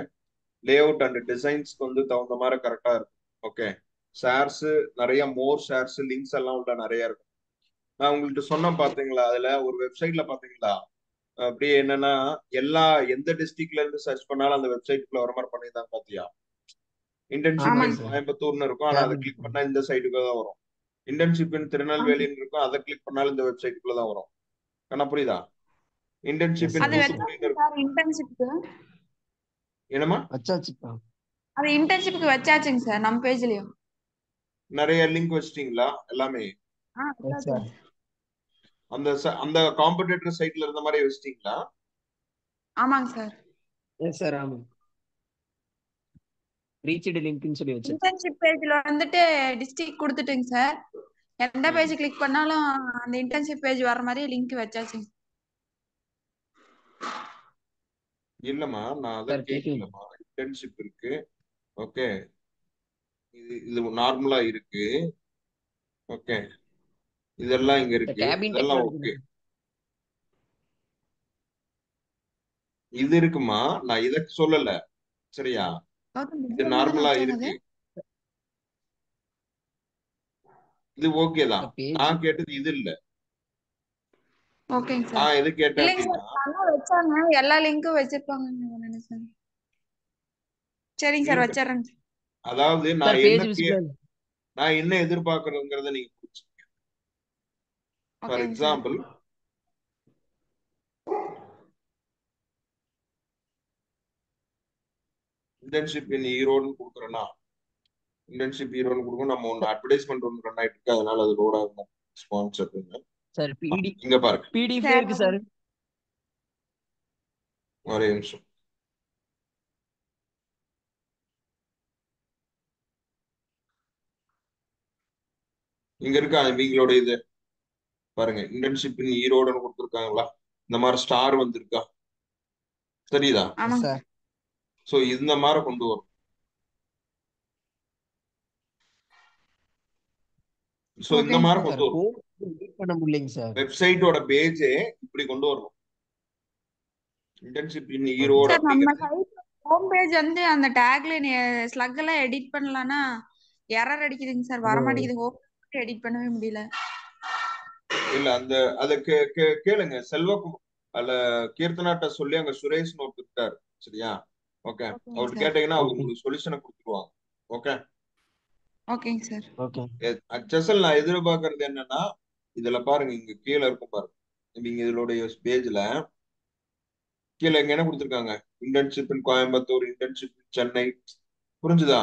லே அவுட் அண்ட் டிசைன்ஸ்க்கு வந்து தகுந்த மாதிரி கரெக்டா இருக்கும். ஓகே, ஷேர்ஸ் நிறைய, மோர் ஷேர்ஸ், லிங்க்ஸ் எல்லாம் உள்ள நிறைய இருக்கும். நான் உங்கள்கிட்ட சொன்னேன் பாத்தீங்களா, அதுல ஒரு வெப்சைட்ல பாத்தீங்களா, அப்படியே என்னன்னா எல்லா எந்த டிஸ்ட்ரிக்ட்ல இருந்து சர்ச் பண்ணாலும் அந்த வெப்சைட்டுக்குள்ள வர மாதிரி பண்ணியிருந்தாங்க பாத்தியா. இன்டர்ன்ஷிப் ஆமாங்க இன் ஆமாங்க சார். கோயம்புத்தூர்னு இருக்கும், ஆனா அதை டேபிள். கிளிக் பண்ணா இந்த சைட்டுக்கு தான் வரும். இன்டர்ன்ஷிப் இன் ஆமாங்க. திருநெல்வேலின்னு இருக்கும், அதை கிளிக் பண்ணாலும் இந்த வெப்சைட்டுக்குள்ள தான் வரும். கண்ணா புரியுதா? இன்டர்ன்ஷிப் எஸ் இன் அது சார். தூத்துக்குடின்னு வச்சாச்சுங்க இருக்கும். சார் இன்டர்ன்ஷிப்க்கு. என்னமா? வச்சாச்சுப்பா. அது இன்டர்ன்ஷிப்க்கு வச்சாச்சுங்க சார் நம்ம பேஜ்லயும். நிறைய லிங்க் வச்சிட்டீங்களா எல்லாமே? எஸ் வச்சாச்சுங்க சார். சார். அந்த காம்படிட்டர் சைட்ல இருந்த மாதிரி வச்சிட்டீங்களா? ஆமாங்க சார். Yes sir. ஆமாம். ரீச்டு லிங்க்னு சொல்லி வச்சிருக்கேன். இன்டர்ன்ஷிப் பேஜ்ல வந்துட்டு டிஸ்ட்ரிக்ட் கொடுத்துட்டுங்க சார். எந்த ம். பேஜ் கிளிக் பண்ணாலும் அந்த இன்டர்ன்ஷிப் பேஜ் வர மாதிரி லிங்க் வச்சாச்சுங்க. இல்லம்மா, நான் அதை சார் கேக்குது. கேட்கலம்மா. இன்டர்ன்ஷிப் இருக்கு. ஓகே, இது நார்மலா இருக்கு. ஓகே, இதெல்லாம் இங்க இந்த இருக்கு, கேபின் இதெல்லாம் டெக்னாலஜி. ஓகே. இது இருக்குமா, நான் இத சொல்லல. சரியா, இது இதுல தானே நார்மலா வச்சாங்க அது. இருக்கு, இது ஓகே தான். பேஜ். நான் கேட்டது இது இல்ல. ஓகேங்க சார். நான் எது கேட்டேன் இல்லைங்க சார், அப்படின்னா, நல்லா வச்சாங்க, எல்லா லிங்க்கும் வச்சிருப்பாங்கன்னு நினைச்சேன். சரிங்க சார், இருக்கட்டும். வச்சிடுறேங்க. அதாவது சார் பேஜ் விசிபிள். நான் என்ன எதிர்பார்க்கறதுங்கிறத நீங்க புரிஞ்சுக்கங்க. ஃபார் ஓகேங்க சார். எக்ஸாம்பிள், இன்டர்ன்ஷிப் இன் ஈரோடுன்னு கொடுக்குறேன்னா, இன்டர்ன்ஷிப் ஈரோடுன்னு கொடுக்கும், நம்ம ஒன்று அட்வர்டைஸ்மெண்ட் ஒன்று ரன் ஆயிட்டு இருக்கு, அதனால அது லோட் ஆகும். ஸ்பான்சர் சார் இங்க பாருங்க, பிடிஎஃப்ல சார் இருக்கு சார். ஒரே நிமிஷம். இங்க இருக்கா இவங்களோட இது பாருங்க, இன்டர்ன்ஷிப் இன் ஈரோடுன்னு கொடுத்துருக்காங்களா, இந்த மாதிரி ஸ்டார் வந்திருக்கா, தெரியுதா? எஸ் ஆமாங்க சார். சார். சோ இந்த மாதிரி கொண்டு வரும். சோ இந்த ஓகேங்க மாதிரி சார். சார் கொண்டு வரும். ஹோம் எடிட் பண்ண முடியலைங்க சார். வெப்சைட்டோட பேஜே இப்படி கொண்டு வரணும். இன்டர்ன்ஷிப் இன் ஓகே ஈரோடு சார் நம்ம அப்படிங்கிறது. சைட் ஹோம் பேஜ் வந்து அந்த டேக்ல ஸ்லக் எல்லாம் எடிட் பண்ணலாம்னா எரர் அடிக்குதுங்க சார், வர மாட்டேங்குது. ஹோம் எடிட் பண்ணவே முடியல. இல்ல அந்த அதை கேளுங்க செல்வகுமார், அதுல கீர்த்தனாட்ட சொல்லி அங்க சுரேஷ்னு ஒருத்தர் இருக்காரு. சரியா, ஓகே, ஓகேங்க அவர் சார். கேட்டீங்கன்னா அவர் ஓகே உங்களுக்கு சொல்யூஷனை கொடுத்துருவாங்க. ஓகே, ஓகேங்க சார். ஓகே அச்சசல் நான் எதிர்பார்க்கறது என்னன்னா, இதுல பாருங்க, இங்க கீழே இருக்கும் பாருங்க, நீங்க இதனுடைய பேஜ்ல கீழே இங்க என்ன கொடுத்துருக்காங்க, இன்டர்ன்ஷிப் இன் கோயம்புத்தூர், இன்டர்ன்ஷிப் இன் சென்னை, புரிஞ்சுதா,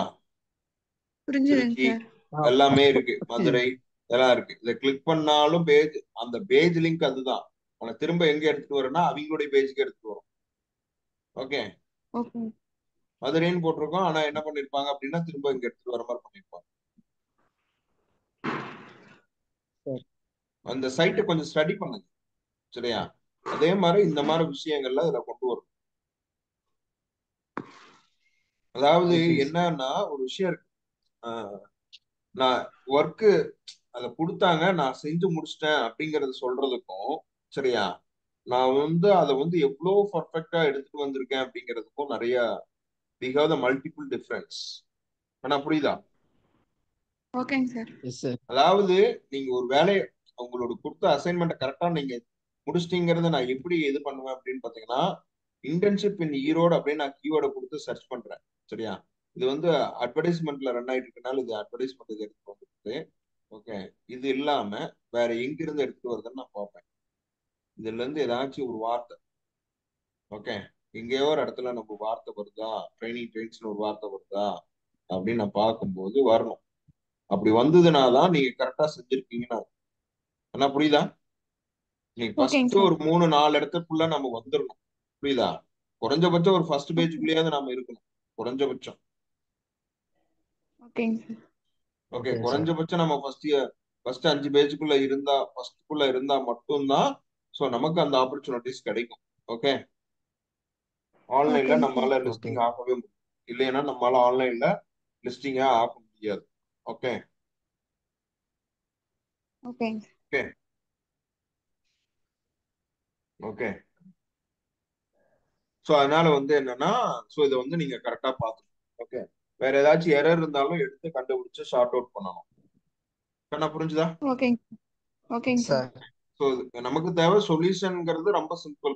புரிஞ்சுதுங்க திருச்சி, சார். எல்லாமே இருக்கு, மதுரை, இதெல்லாம் இருக்கு. இதை கிளிக் பண்ணாலும் பேஜ், அந்த பேஜ் லிங்க் அதுதான் உனக்கு திரும்ப எங்க எடுத்துட்டு வரும்னா அவங்களுடைய பேஜுக்கு எடுத்துட்டு வரும். Okay, okay. மதுரைன்னு போட்டிருக்கோம், ஆனா என்ன பண்ணிருப்பாங்க அப்படின்னா திரும்ப இங்க எடுத்துட்டு வர மாதிரி பண்ணிருப்பாங்க. சார். அந்த சைட்டை கொஞ்சம் ஸ்டடி பண்ணுங்க. சரியா, அதே மாதிரி இந்த மாதிரி விஷயங்கள்ல இதுல கொண்டு வரும். அதாவது ஓகே என்னன்னா ஒரு விஷயம் இருக்கு. நான் ஒர்க்கு அதை கொடுத்தாங்க, நான் செஞ்சு முடிச்சிட்டேன் அப்படிங்கறத சொல்றதுக்கும், சரியா, நான் வந்து அதை வந்து எவ்வளவு பர்ஃபெக்டா எடுத்துட்டு வந்திருக்கேன் அப்படிங்கிறதுக்கும் நிறைய we have the multiple difference. ஆனா புரியுதா? ஓகேங்க சார். Yes sir. அதாவது நீங்க ஒரு வேலையை, உங்களோட கொடுத்த அசைன்மெண்ட் கரெக்டா நீங்க முடிச்சிட்டீங்கிறத நான் எப்படி இது பண்ணுவேன் அப்படின்னு பாத்தீங்கன்னா, இன்டர்ன்ஷிப் இன் ஈரோடு அப்படின்னு நான் கீவேர்டை கொடுத்து சர்ச் பண்றேன். சரியா, இது வந்து அட்வர்டைஸ்மெண்ட்ல ரன் ஆயிட்டு இருக்கனால இது அட்வர்டைஸ்மெண்ட் இது எடுத்து வந்துருக்கு. ஓகே, இது இல்லாம வேற எங்க இருந்து எடுத்துட்டு வருதுன்னு நான் பார்ப்பேன். இதுல இருந்து ஏதாச்சும் ஒரு வார்த்தை, ஓகே, எங்கேயோ ஒரு இடத்துல நம்ம வார்த்தை வருதா, ட்ரைன்ஸ்னு ஒரு வார்த்தை வருதா அப்படின்னு நான் பார்க்கும்போது வரணும். அப்படி வந்ததுனா தான் நீங்க கரெக்டா செஞ்சிருக்கீங்கன்னா. ஆனா புரியுதா? நீங்க ஓகேங்க ஃபர்ஸ்ட் சார். ஒரு 3-4 இடத்துக்குள்ள நம்ம வந்துடணும். புரியுதா? குறைஞ்சபட்சம் ஒரு ஃபர்ஸ்ட் பேஜுக்குள்ளேயாவது நாம இருக்கணும், குறைஞ்சபட்சம். ஓகேங்க சார். ஓகே, ஓகேங்க சார். குறைஞ்சபட்சம் நம்ம ஃபர்ஸ்ட் 5 பேஜுக்குள்ள இருந்தா மட்டும்தான் ஸோ நமக்கு அந்த ஆப்பர்ச்சுனிட்டிஸ் கிடைக்கும். ஓகே, ஆன்லைன்ல ஓகேங்க சார். நம்மளால ஓகே லிஸ்டிங் ஆகவே முடியும், இல்லைன்னா நம்மளால ஆன்லைன்ல லிஸ்டிங்கா ஆக முடியாது. ஓகே ஓகேங்க சார். Okay okay. ஸோ அதனால வந்து என்னன்னா, ஸோ இதை வந்து நீங்க கரெக்டா பார்த்துக்கணும். ஓகே, வேற ஏதாச்சும் எரர் இருந்தாலும் எடுத்து கண்டுபிடிச்சு ஷார்ட் அவுட் பண்ணணும். என்ன புரிஞ்சுதா? ஓகேங்க ஓகேங்க சார். சார். ஸோ நமக்கு தேவை சொல்யூஷன்ங்கிறது ரொம்ப சிம்பிள்.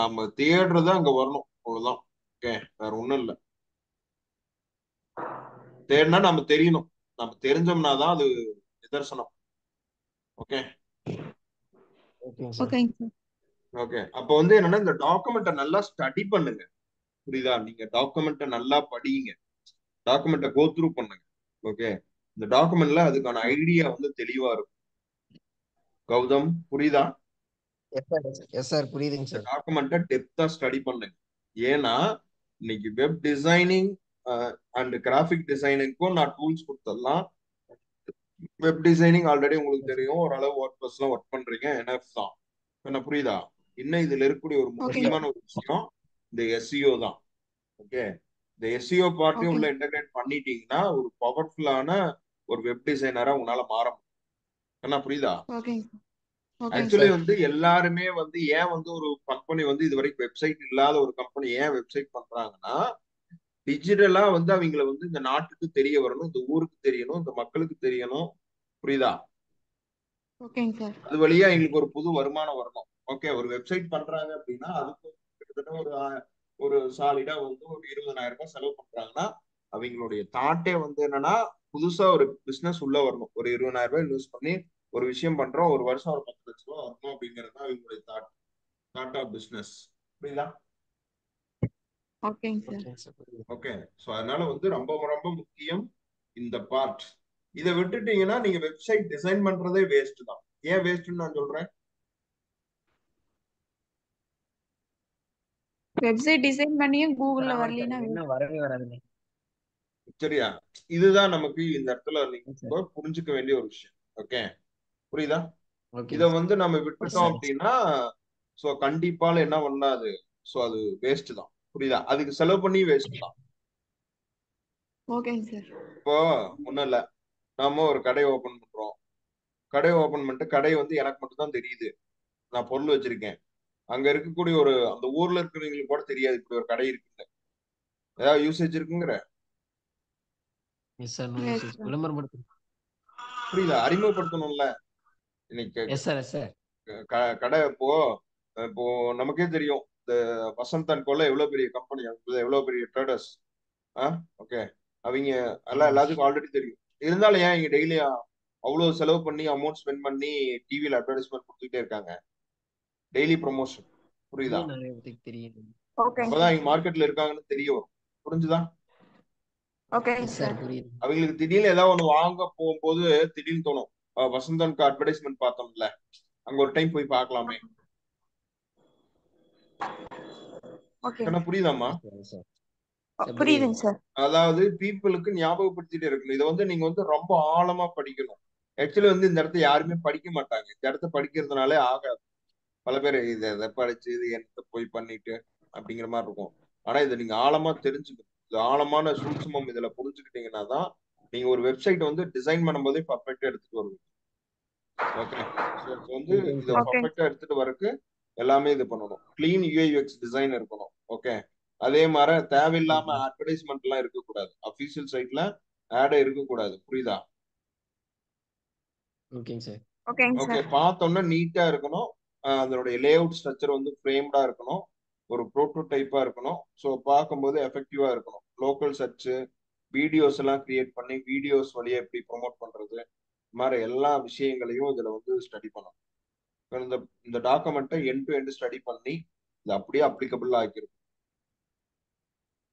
நம்ம தேடுறது அங்க வரணும், அவ்வளவுதான். ஓகே, வேற ஒண்ணும் இல்லை. தேடினா நம்ம தெரியணும், நம்ம தெரிஞ்சோம்னா தான் அது நிதர்சனம். ஓகே ஓகேங்க சார். ஓகேங்க சார். ஓகே. அப்போ வந்து என்னன்னா, இந்த டாக்குமெண்ட்டை நல்லா ஸ்டடி பண்ணுங்க. புரியுதா? நீங்க டாக்குமெண்ட்டை நல்லா படிங்க, டாக்குமெண்ட்டை கோ த்ரூ பண்ணுங்க. ஓகே, இந்த டாக்குமெண்ட்ல அதுக்கான ஐடியா வந்து தெளிவா இருக்கும். கௌதம், புரியுதா? Yes sir. எஸ் சார், புரியுதுங்க இந்த சார். டாக்குமெண்ட்டை டெப்தா ஸ்டடி பண்ணுங்க. ஏன்னா இன்னைக்கு வெப் டிசைனிங் அண்ட் கிராஃபிக் டிசைனிங்க்கும் நான் டூல்ஸ் கொடுத்துடலாம். வெப் டிசைனிங் ஆல்ரெடி உங்களுக்கு தெரியும், ஓரளவு WordPressலாம் ஒர்க் பண்றீங்க, எனஃப் தான். என்ன புரியுதா? இன்னும் இதுல இருக்கக்கூடிய ஒரு ஓகேங்க முக்கியமான ஒரு விஷயம் இந்த எஸ்இஓ தான். ஓகே, இந்த எஸ்இஓ பார்ட்டையும் உள்ள ஓகேங்க இன்டகிரேட் பண்ணிட்டீங்கன்னா ஒரு பவர்ஃபுல்லான ஒரு வெப் டிசைனரா உங்களால மாற முடியும். என்ன புரியுதா? ஓகேங்க ஓகேங்க ஆக்சுவலி சார். வந்து எல்லாருமே வந்து ஏன் வந்து ஒரு கம்பெனி வந்து இது வரைக்கும் வெப்சைட் இல்லாத ஒரு கம்பெனி ஏன் வெப்சைட் பண்றாங்கன்னா, டிஜிட்டலா வந்து அவங்கள வந்து இந்த நாட்டுக்கு தெரிய வரணும், இந்த ஊருக்கு தெரியணும், இந்த மக்களுக்கு தெரியணும். புரியுதா? ஓகேங்க சார். அது வழியா எங்களுக்கு ஒரு புது வருமானம் வரணும். ஓகே, ஒரு வெப்சைட் பண்றாங்க அப்படின்னா அதுக்கு கிட்டத்தட்ட ஒரு சாலிடா வந்து ஒரு 20,000 ரூபாய் செலவு பண்றாங்கன்னா, அவங்களுடைய தாட்டே வந்து என்னன்னா, புதுசா ஒரு பிசினஸ் உள்ள வரணும், ஒரு 20,000 ரூபாய் இன்வெஸ்ட் பண்ணி ஒரு விஷயம் பண்றோம், ஒரு வருஷம் ஒரு 10 லட்சம் ரூபாய் வரணும் அப்படிங்கிறது தான் அவங்களுடைய தாட் ஆஃப் பிசினஸ். புரியுதா? ஓகேங்க சார். ஓகேங்க சார், புரியுது. ஓகே, ஸோ அதனால வந்து ரொம்ப ரொம்ப முக்கியம் இந்த பார்ட். இதை விட்டுட்டீங்கன்னா நீங்க வெப்சைட் டிசைன் பண்றதே வேஸ்ட் தான். ஏன் வேஸ்ட்னு நான் சொல்றேன். வெப்சைட் டிசைன் பண்ணியும் சார், கூகுள்ல ஆமாங்க சார், வரலைன்னா இது இன்னும் வரவே வராதுங்க. சரியா? இதுதான் நமக்கு இந்த இடத்துல ஓகே சார். நீங்க புரிஞ்சுக்க வேண்டிய ஒரு விஷயம். ஓகே, புரியுதா? இத ஓகேங்க சார். வந்து நம்ம எஸ் விட்டுட்டோம் சார். அப்படின்னா சோ கண்டிப்பால என்ன பண்ணாது, சோ அது வேஸ்ட் தான். புரியுதா? அதுக்கு செலவு பண்ணி வேஸ்ட் தான். ஓகேங்க சார். இப்போ ஒண்ணும் இல்ல, நாம ஒரு கடை ஓபன் பண்றோம். கடை ஓபன் பண்ணிட்டு கடை வந்து எனக்கு மட்டும் தான் தெரியுது, நான் பொருள் வச்சிருக்கேன். அங்க இருக்கக்கூடிய அந்த ஊர்ல இருக்கிறவங்களுக்கு கூட தெரியாது இப்படி ஒரு கடை இருக்குன்னு. ஏதாவது யூசேஜ் இருக்குங்கிற. Yes sir, no yes usage. Sir. விளம்பரம் படுத்து. புரியுதா? அறிமுகப்படுத்தணும்ல. இன்னைக்கு எஸ் சார். Yes sir. கடை இப்போ இப்போ நமக்கே தெரியும், இந்த வசந்த் அண்ட் கோல எவ்வளவு பெரிய கம்பெனி, எவ்வளவு பெரிய ட்ரேடர்ஸ். ஓகே, அவங்க எல்லாம் ஆமாங்க சார். எல்லாத்துக்கும் ஆல்ரெடி தெரியும். இருந்தாலும் ஏன் இங்க டெய்லி அவ்வளவு செலவு பண்ணி அமௌண்ட் ஸ்பெண்ட் பண்ணி டிவில அட்வர்டைஸ்மெண்ட் கொடுத்துட்டே இருக்காங்க, டெய்லி ப்ரொமோஷன். புரியுதா? இன்னும் நிறைய பேருக்கு தெரியுது. ஓகேங்க அப்பதான் சார். இங்க மார்க்கெட்ல இருக்காங்கன்னு தெரிய வரும். புரிஞ்சுதா? ஓகேங்க எஸ் சார், சார். புரியுது. அவங்களுக்கு திடீர்னு ஏதாவது ஒண்ணு வாங்க போகும்போது திடீர்னு தோணும், வசந்தனுக்கு அட்வர்டைஸ்மெண்ட் பார்த்தோம்ல, அங்க ஒரு டைம் போய் பார்க்கலாமே. ஓகேங்க என்ன புரியுதாம்மா? Yes sir. Yes sir. Sir, புரியுது. புரியுதுங்க சார். அதாவது பீப்புளுக்கு ஞாபகப்படுத்திட்டே இருக்கணும். இதை வந்து நீங்க வந்து ரொம்ப ஆழமா படிக்கணும். ஆக்சுவலி வந்து இந்த இடத்த யாருமே படிக்க மாட்டாங்க. இந்த இடத்த படிக்கிறதுனாலே ஆகாது. பல பேர் இதை படிச்சு இது என்னத்த போய் பண்ணிட்டு அப்படிங்கிற மாதிரி இருக்கும். ஆனா இதை நீங்க ஆழமா தெரிஞ்சுக்கணும். இது ஆழமான சூட்சுமம் இதுல புரிஞ்சுக்கிட்டீங்கன்னா தான் நீங்க ஒரு வெப்சைட் வந்து டிசைன் பண்ணும்போதே பர்ஃபெக்டா எடுத்துட்டு வருவீங்க. ஓகே, ஸோ வந்து ஓகேங்க இதை சார். ஓகேங்க பர்ஃபெக்டா எடுத்துட்டு வரக்கு எல்லாமே இது பண்ணணும். கிளீன் யூஐ/யூஎக்ஸ் டிசைன் இருக்கணும். ஓகே, அதே மாதிரி தேவையில்லாம ஓகே. அட்வர்டைஸ்மெண்ட் எல்லாம் இருக்கக்கூடாது. அபிஷியல் சைட்ல ஆட் இருக்கக்கூடாது. புரியுதா? ஓகேங்க சார். ஓகேங்க ஓகே, சார். பார்த்தோன்னா நீட்டா இருக்கணும். அதனுடைய லேஅவுட் ஸ்ட்ரக்சர் வந்து ஃப்ரேம்டா இருக்கணும், ஒரு ப்ரோட்டோடைப்பா இருக்கணும். ஸோ பார்க்கும்போது எஃபெக்டிவா இருக்கணும். லோக்கல் சர்ச், வீடியோஸ் எல்லாம் கிரியேட் பண்ணி வீடியோஸ் வழியா எப்படி ப்ரோமோட் பண்றது, இந்த மாதிரி எல்லா விஷயங்களையும் இதுல வந்து ஸ்டடி பண்ணணும். இந்த இந்த டாக்குமெண்ட்டை எண்ட் டு எண்ட் ஸ்டடி பண்ணி இது அப்படியே அப்ளிகபிள் ஆக்கிருக்கு.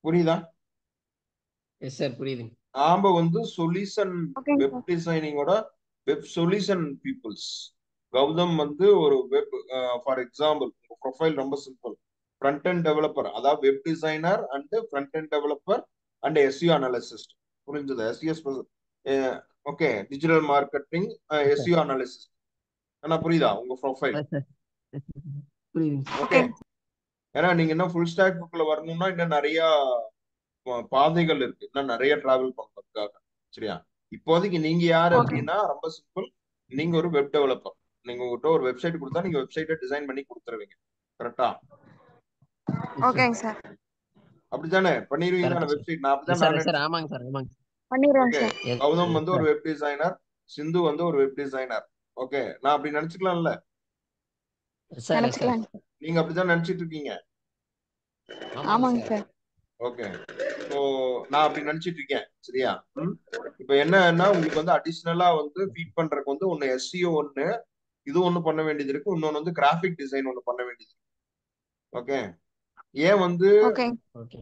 புரியுதா? எஸ் சார், புரியுதுங்க. நாம வந்து சொல்யூஷன், ஓகேங்க வெப் சார். டிசைனிங்கோட வெப் சொல்யூஷன் பீப்புள்ஸ். கௌதம் வந்து ஒரு வெப், ஃபார் எக்ஸாம்பிள் உங்க ப்ரொஃபைல் ரொம்ப சிம்பிள். ஃப்ரண்ட் அண்ட் டெவலப்பர், அதாவது web designer and front and developer and SEO analyst. புரிஞ்சுது? எஸ்இஎஸ் okay, digital marketing SEO analyst. ஆனா புரியுதா உங்க ப்ரொஃபைல்? புரியுதுங்க சார். ஓகே, ஏன்னா நீங்க இன்னும் ஃபுல் ஸ்டாக்குள்ள வரணும்னா இன்னும் நிறைய பாதைகள் இருக்கு, இன்னும் நிறைய டிராவல் பண்றதுக்காக. சரியா? இப்போதைக்கு நீங்க யாரு ஓகே அப்படின்னா ரொம்ப சிம்பிள், நீங்க ஒரு வெப் டெவலப்பர். நீங்க உங்ககிட்ட ஒரு வெப்சைட் கொடுத்தா நீங்க வெப்சைட்டை டிசைன் பண்ணி கொடுத்துருவீங்க. கரெக்டா? Yes sir. ஓகேங்க சார். அப்படித்தானே பண்ணிருவீங்க கரெக்ட் தானே சார். வெப்சைட்? நான் எஸ் அப்படிதான் சார், நான் எஸ் சார். நினைச்சேன். ஆமாங்க சார், ஆமாங்க சார். பண்ணிடுறேன் ஓகே, சார். கௌதம் வந்து எஸ் ஒரு சார். வெப் டிசைனர், சிந்து வந்து ஒரு வெப் டிசைனர். ஓகே, நான் அப்படி நினைச்சுக்கலாம்ல? Yes sir, yes sir. நினைச்சுக்கலாம். நீங்க அப்படிதான் நினைச்சிட்டு இருக்கீங்க. ஆமாங்க ஆமாங்க சார். சார். ஓகே, ஸோ நான் அப்படி நினைச்சிட்டு இருக்கேன். சரியா? இப்போ என்னன்னா உங்களுக்கு வந்து அடிஷ்னலா வந்து ஃபீட் பண்றதுக்கு வந்து ஒன்னு எஸ்சிஓ ஒன்னு, இது ஒண்ணு பண்ண வேண்டியது இருக்கு, இன்னொன்னு வந்து கிராஃபிக் டிசைன் ஒண்ணு பண்ண வேண்டியது இருக்கு. ஓகே, ஏன் வந்து ஓகே ஓகே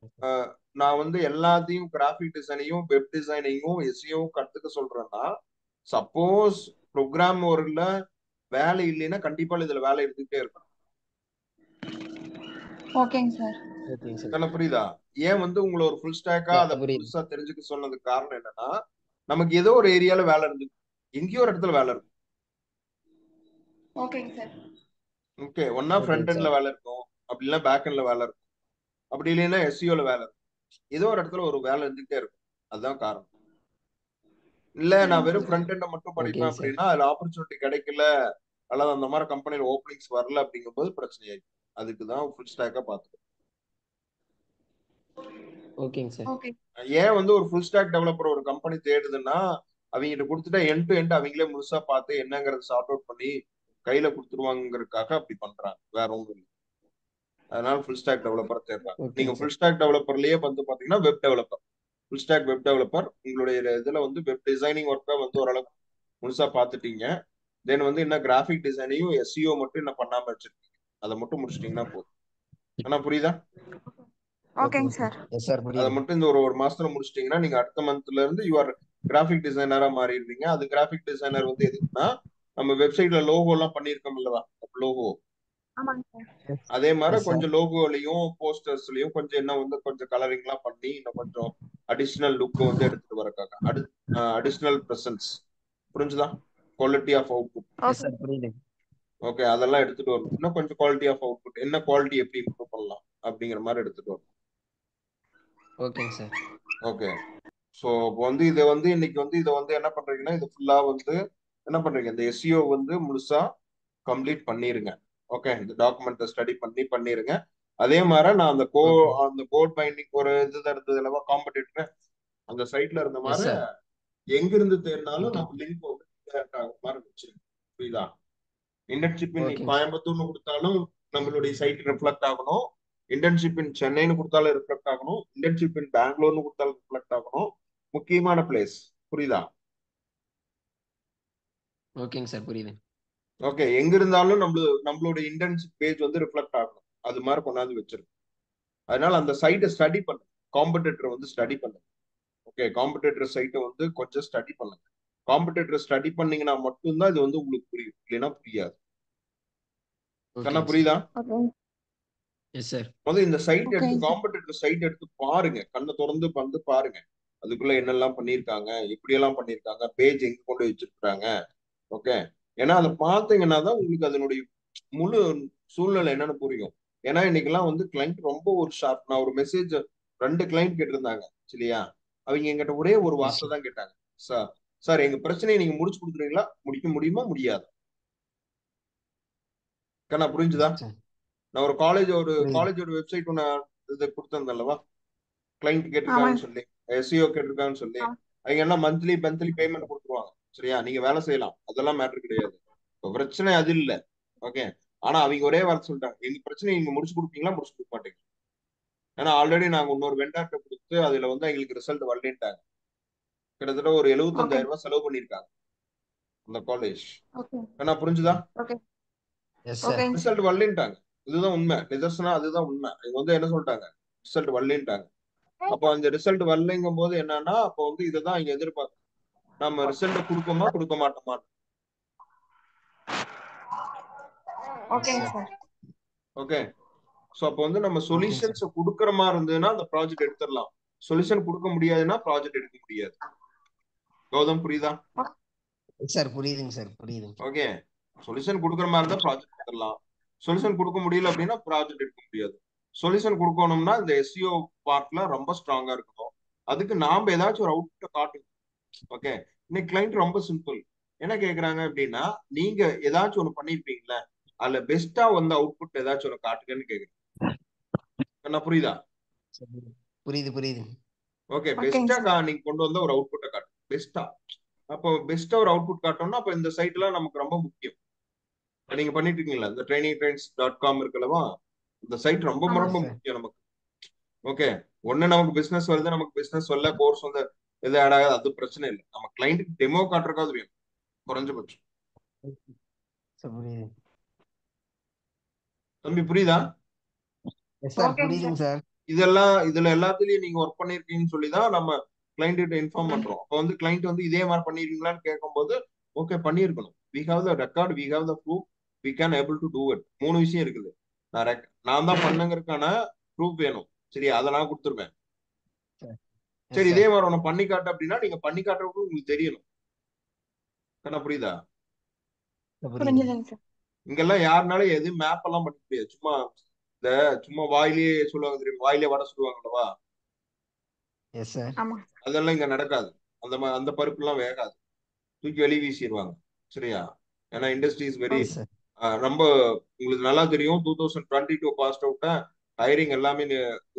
நான் வந்து எல்லாத்தையும் கிராஃபிக் டிசைனையும் வெப் டிசைனையும் எஸ்சிஓவும் கத்துக்க சொல்றேன்னா, சப்போஸ் ப்ரோக்ராம் ஒர்க்ல வேலை இல்லைன்னா கண்டிப்பா இதுல வேலை இருந்துகிட்டே இருக்கும். ஓகேங்க சார். ஓகேங்க சார். என்ன புரியுதா? ஏன் வந்து உங்களை ஒரு ஃபுல் ஸ்டாக்கா அதை புரியுது. முழுசா தெரிஞ்சுக்க சொன்னதுக்கு காரணம் என்னன்னா, நமக்கு ஏதோ ஒரு ஏரியால வேலை இருந்து, எங்கேயோ ஒரு இடத்துல வேலை இருக்கும். ஓகேங்க சார். ஓகே, ஒன்னா ஃப்ரண்ட் ஓகேங்க எண்ட்ல சார். வேலை இருக்கும், அப்படி இல்லைன்னா பேக் எண்ட்ல வேலை இருக்கும், அப்படி இல்லைன்னா எஸ்சிஓல வேலை இருக்கும். ஏதோ ஒரு இடத்துல ஒரு வேலை இருந்துகிட்டே இருக்கும். அதுதான் காரணம். இல்ல நான் வெறும் ஃப்ரண்ட் எண்ட மட்டும் படிப்பேன் ஓகேங்க சார். அப்படின்னா அதுல ஆப்பர்ச்சுனிட்டி கிடைக்கல, அல்லது அந்த மாதிரி கம்பெனில ஓப்பனிங்ஸ் வரல அப்படிங்கும்போது பிரச்சனை ஆயிடும். அதுக்கு தான் ஃபுல் ஸ்டாக்கா பார்த்துக்கணும். ஓகேங்க சார். ஓகே ஏன் வந்து ஒரு ஃபுல் ஸ்டாக் டெவலப்பர் ஒரு கம்பெனி தேடுதுன்னா, அவங்ககிட்ட கொடுத்துட்டா எண்ட் டு எண்ட் அவங்களே முழுசா பார்த்து என்னங்கறத சார்ட் அவுட் பண்ணி கையில கொடுத்துருவாங்கிறதுக்காக அப்படி பண்றாங்க, வேற ஒன்றும் இல்லை. அதனால ஃபுல் ஸ்டாக் டெவலப்பர் தேடுறாங்க. நீங்க ஓகேங்க சார். ஃபுல் ஸ்டாக் டெவலப்பர்லயே வந்து பாத்தீங்கன்னா web developer, full stack web developer, உங்களுடைய இதுல வந்து வெப் டிசைனிங் ஒர்க்கை வந்து ஓரளவுக்கு முழுசா பார்த்துட்டீங்க. தென் வந்து என்ன கிராஃபிக் டிசைனையும் எஸ்சிஓ மட்டும் என்ன பண்ணாம வச்சிருக்கீங்க, அதை மட்டும் முடிச்சிட்டீங்கன்னா போதும். ஆனா புரியுதா? ஓகேங்க சார். எஸ் சார், அதை புரியுது. மட்டும் இந்த ஒரு மாசத்துல முடிச்சிட்டீங்கன்னா நீங்க அடுத்த மந்த்ல இருந்து யூஆர் கிராஃபிக் டிசைனரா மாறிடுவீங்க. அது கிராஃபிக் டிசைனர் வந்து எதுக்குன்னா, நம்ம வெப்சைட்ல லோகோ எல்லாம் பண்ணியிருக்கோம் இல்லவா, லோகோ, ஆமாங்க சார். அதே மாதிரி எஸ் சார். கொஞ்சம் லோகோலையும் போஸ்டர்ஸ்லயும் கொஞ்சம் என்ன வந்து கொஞ்சம் கலரிங் எல்லாம் பண்ணி இன்னும் கொஞ்சம் அடிஷனல் லுக் வந்து எடுத்துட்டு வரக்காக, அடிஷனல் பிரசன்ஸ். புரிஞ்சுதா? Quality of output. Yes sir, புரியுது. ஓகே, அதெல்லாம் எடுத்துட்டு வரணும். இன்னும் கொஞ்சம் குவாலிட்டி ஆஃப் அவுட்புட், என்ன குவாலிட்டி எப்படி இம்ப்ரூவ் பண்ணலாம் அப்படிங்கிற மாதிரி எடுத்துட்டு வரணும். ஓகேங்க சார். ஓகே, ஸோ இப்போ வந்து இதை வந்து இன்னைக்கு வந்து இதை வந்து என்ன பண்றீங்கன்னா, இது ஃபுல்லா வந்து என்ன பண்றீங்க, இந்த எஸ்இஓ வந்து முழுசா கம்ப்ளீட் பண்ணிருங்க. ஓகே, இந்த டாக்குமெண்ட்டை ஸ்டடி பண்ணி பண்ணிருங்க. அதே மாதிரி நான் ஓகே. அந்த கோட் பைண்டிங் ஒரு இது இருந்தது இல்லவா காம்படிட்டர், அந்த சைட்ல இருந்த எஸ் மாதிரி சார். எங்கிருந்து தேடினாலும் ஓகே. நம்ம லிங்க் வந்து டேரக்ட் ஆகிற மாதிரி வச்சிருங்க. புரியுதா? இன்டர்ன்ஷிப் இன் ஓகேங்க சார். கோயம்புத்தூர்னு கொடுத்தாலும் நம்மளுடைய சைட் ரிஃப்ளெக்ட் ஆகணும், இன்டர்ன்ஷிப் இன் சென்னைன்னு கொடுத்தாலும் ரிஃப்ளெக்ட் ஆகணும், இன்டர்ன்ஷிப் இன் பெங்களூர்னு கொடுத்தாலும் ரிஃப்ளெக்ட் ஆகணும். முக்கியமான பிளேஸ். புரியுதா? ஓகேங்க சார், புரியுது. ஓகே, எங்க இருந்தாலும் நம்மளோட இன்டர்ன்ஷிப் பேஜ் வந்து ரிஃப்ளெக்ட் ஆகணும். அது மாதிரி கொண்டாந்து வச்சிருக்கு. அதனால அந்த சைட்டை ஸ்டடி பண்ணுங்க, காம்படிட்டர் வந்து ஸ்டடி பண்ணுங்க. ஓகே, காம்படிட்டர் சைட்டை வந்து கொஞ்சம் ஸ்டடி பண்ணுங்க. காம்படிட்டர் ஸ்டடி பண்ணீங்கன்னா மட்டும்தான் இது வந்து உங்களுக்கு புரியும், இல்லைன்னா புரியாது. கண்ணா ஓகேங்க சார். புரியுதா? Yes sir. முதல்ல இந்த சைட் எடுத்து, ஓகேங்க சார். காம்படிட்டர் சைட் எடுத்து பாருங்க, கண்ணை திறந்து வந்து பாருங்க. அதுக்குள்ள என்னெல்லாம் பண்ணியிருக்காங்க, எப்படி எல்லாம் பண்ணியிருக்காங்க, பேஜ் எங்க கொண்டு வச்சிருக்காங்க. ஓகே, ஏன்னா அதை பார்த்தீங்கன்னா தான் உங்களுக்கு அதனுடைய முழு சூழ்நிலை என்னன்னு புரியும். ஏன்னா இன்னைக்கெல்லாம் வந்து கிளைண்ட் ரொம்ப ஒரு ஷார்ப். நான் ஒரு மெசேஜ் 2 கிளைண்ட் கேட்டிருந்தாங்க. சரியா? அவங்க எங்கிட்ட ஒரே ஒரு எஸ் வார்த்தை சார். தான் கேட்டாங்க. சார் சார் எங்க பிரச்சனையை நீங்க முடிச்சு கொடுத்துருவீங்களா, முடிக்க முடியுமா முடியாது? கண்ணா புரிஞ்சுதா? Yes sir. நான் ஒரு புரியுது. காலேஜோட வெப்சைட் ஒன்று இது கொடுத்தேன் அல்லவா, கிளைண்ட் ஆமாங்க கேட்டிருக்காங்கன்னு சொல்லி, எஸ்இஓ கேட்டிருக்காங்கன்னு சொல்லி. சார். அவங்க என்ன மந்த்லி பேமெண்ட் கொடுத்துருவாங்க. சரியா? நீங்க வேலை செய்யலாம், அதெல்லாம் மேட்டர் கிடையாது. இப்ப பிரச்சனை அது இல்ல. ஓகே, ஆனா அவங்க ஒரே வார்த்தை சொல்லிட்டாங்க, எங்க பிரச்சனை நீங்க முடிச்சு கொடுப்பீங்களா முடிச்சு கொடுக்க மாட்டீங்க. ஏன்னா ஆல்ரெடி நாங்க இன்னொரு வெண்டார்ட்ட கொடுத்து அதுல வந்து எங்களுக்கு ரிசல்ட் வரலன்ட்டாங்க. கிட்டத்தட்ட ஒரு ஓகே 75,000 ரூபாய் செலவு பண்ணிருக்காங்க அந்த காலேஜ். ஓகே ஏன்னா புரிஞ்சுதா? Okay yes sir. ஓகேங்க சார். ரிசல்ட் வரலன்ட்டாங்க. இதுதான் உண்மை, நிதர்சனா அதுதான் உண்மை. இவங்க வந்து என்ன சொல்லிட்டாங்க, ரிசல்ட் வரலன்ட்டாங்க. அப்போ அந்த ரிசல்ட் வரலைங்கும் போது என்னன்னா, அப்போ வந்து இதைதான் இங்க எதிர்பார்க்க, நம்ம ரிசல்ட் கொடுப்போமா கொடுக்க மாட்டோமா. எஸ் ஓகேங்க சார். சார். ஓகே, ஸோ அப்போ வந்து நம்ம ஓகேங்க சார். சொல்யூஷன்ஸ் கொடுக்குற மாதிரி இருந்ததுன்னா அந்த ப்ராஜெக்ட் எடுத்துடலாம். சொல்யூஷன் கொடுக்க முடியாதுன்னா ப்ராஜெக்ட் எடுக்க முடியாது. கௌதம் புரியுதா? சார் புரியுதுங்க சார், புரியுதுங்க. ஓகே, சொல்யூஷன் கொடுக்குற மாதிரி இருந்தா ப்ராஜெக்ட் எடுத்துடலாம். சொல்யூஷன் கொடுக்க முடியல அப்படின்னா ப்ராஜெக்ட் எடுக்க முடியாது. சொல்யூஷன் கொடுக்கணும்னா இந்த எஸ்இஓ பார்ட்ல ரொம்ப ஸ்ட்ராங்கா இருக்கணும். அதுக்கு நாம ஏதாச்சும் ஒரு அவுட்புட்டை காட்டுங்க. ஓகே, இன்னைக்கு கிளைண்ட் ரொம்ப சிம்பிள். என்ன கேக்குறாங்க அப்படின்னா, நீங்க ஏதாச்சும் ஒண்ணு பண்ணிருப்பீங்களா, அதுல பெஸ்டா வந்து அவுட்புட் ஏதாச்சும் ஒண்ணு காட்டுங்கன்னு கேக்குறேன். என்ன புரியுதா? புரியுது புரியுது. ஓகே, ஓகேங்க பெஸ்டா சார். நீங்க கொண்டு வந்த ஒரு அவுட்புட்டை காட்டு பெஸ்டா. அப்போ பெஸ்டா ஒரு அவுட்புட் காட்டணும்னா அப்ப இந்த சைட்லாம் நமக்கு ரொம்ப முக்கியம். இப்ப நீங்க பண்ணிட்டு இருக்கீங்களா இந்த trainingtrains.com இருக்குல்லவா, இந்த சைட் ரொம்ப ஆமா ரொம்ப சார். முக்கியம் நமக்கு. ஓகே, ஒண்ணு நமக்கு பிசினஸ் வருது, நமக்கு பிசினஸ் வரல, கோர்ஸ் வந்து எது ஆட் ஆகாது, அது பிரச்சனை இல்லை. நம்ம கிளைண்ட்டுக்கு டெமோ காட்டுறதுக்காவது வேணும் குறைஞ்சபட்சம். சார் புரியுது. தம்பி புரியுதா? சார் ஓகேங்க புரியுதுங்க சார். சார். இதெல்லாம் இதுல எல்லாத்துலயும் நீங்க ஒர்க் பண்ணிருக்கீங்கன்னு சொல்லி தான் நம்ம கிளைண்ட் கிட்ட இன்ஃபார்ம் பண்றோம். அப்போ வந்து கிளைண்ட் வந்து இதே மாதிரி பண்ணிருக்கீங்களான்னு கேட்கும்போது ஓகே பண்ணிருக்கணும். We have the record, we have the proof, we can able to do it. 3 விஷயம் இருக்குது. நான் தான் பண்ணுங்கிறதுக்கான ப்ரூஃப் வேணும். சரி, அதை நான் கொடுத்துருவேன். சார் சரி, எஸ் இதே சார். மாதிரி உன பண்ணி காட்டு அப்படின்னா நீங்க பண்ணி காட்டுறதுக்கு உங்களுக்கு தெரியணும். என்ன புரியுதா? சார் புரியுது. புரிஞ்சுதுங்க சார். இங்கெல்லாம் யாருனாலும் எதுவும் மேப் எல்லாம் பண்ண முடியாது. சும்மா இந்த சும்மா வாயிலேயே சொல்லுவாங்க தெரியும், வாயிலே வடை சுடுவாங்களவா, எஸ் சார். ஆமா. அதெல்லாம் இங்க நடக்காது. அந்த பருப்பு எல்லாம் வேகாது, தூக்கி வெளியே வீசிடுவாங்க. சரியா? ஏன்னா industry is very yes sir. ரொம்ப உங்களுக்கு நல்லா தெரியும். 2022 பாஸ்ட் அவுட்டா ஹைரிங் எல்லாமே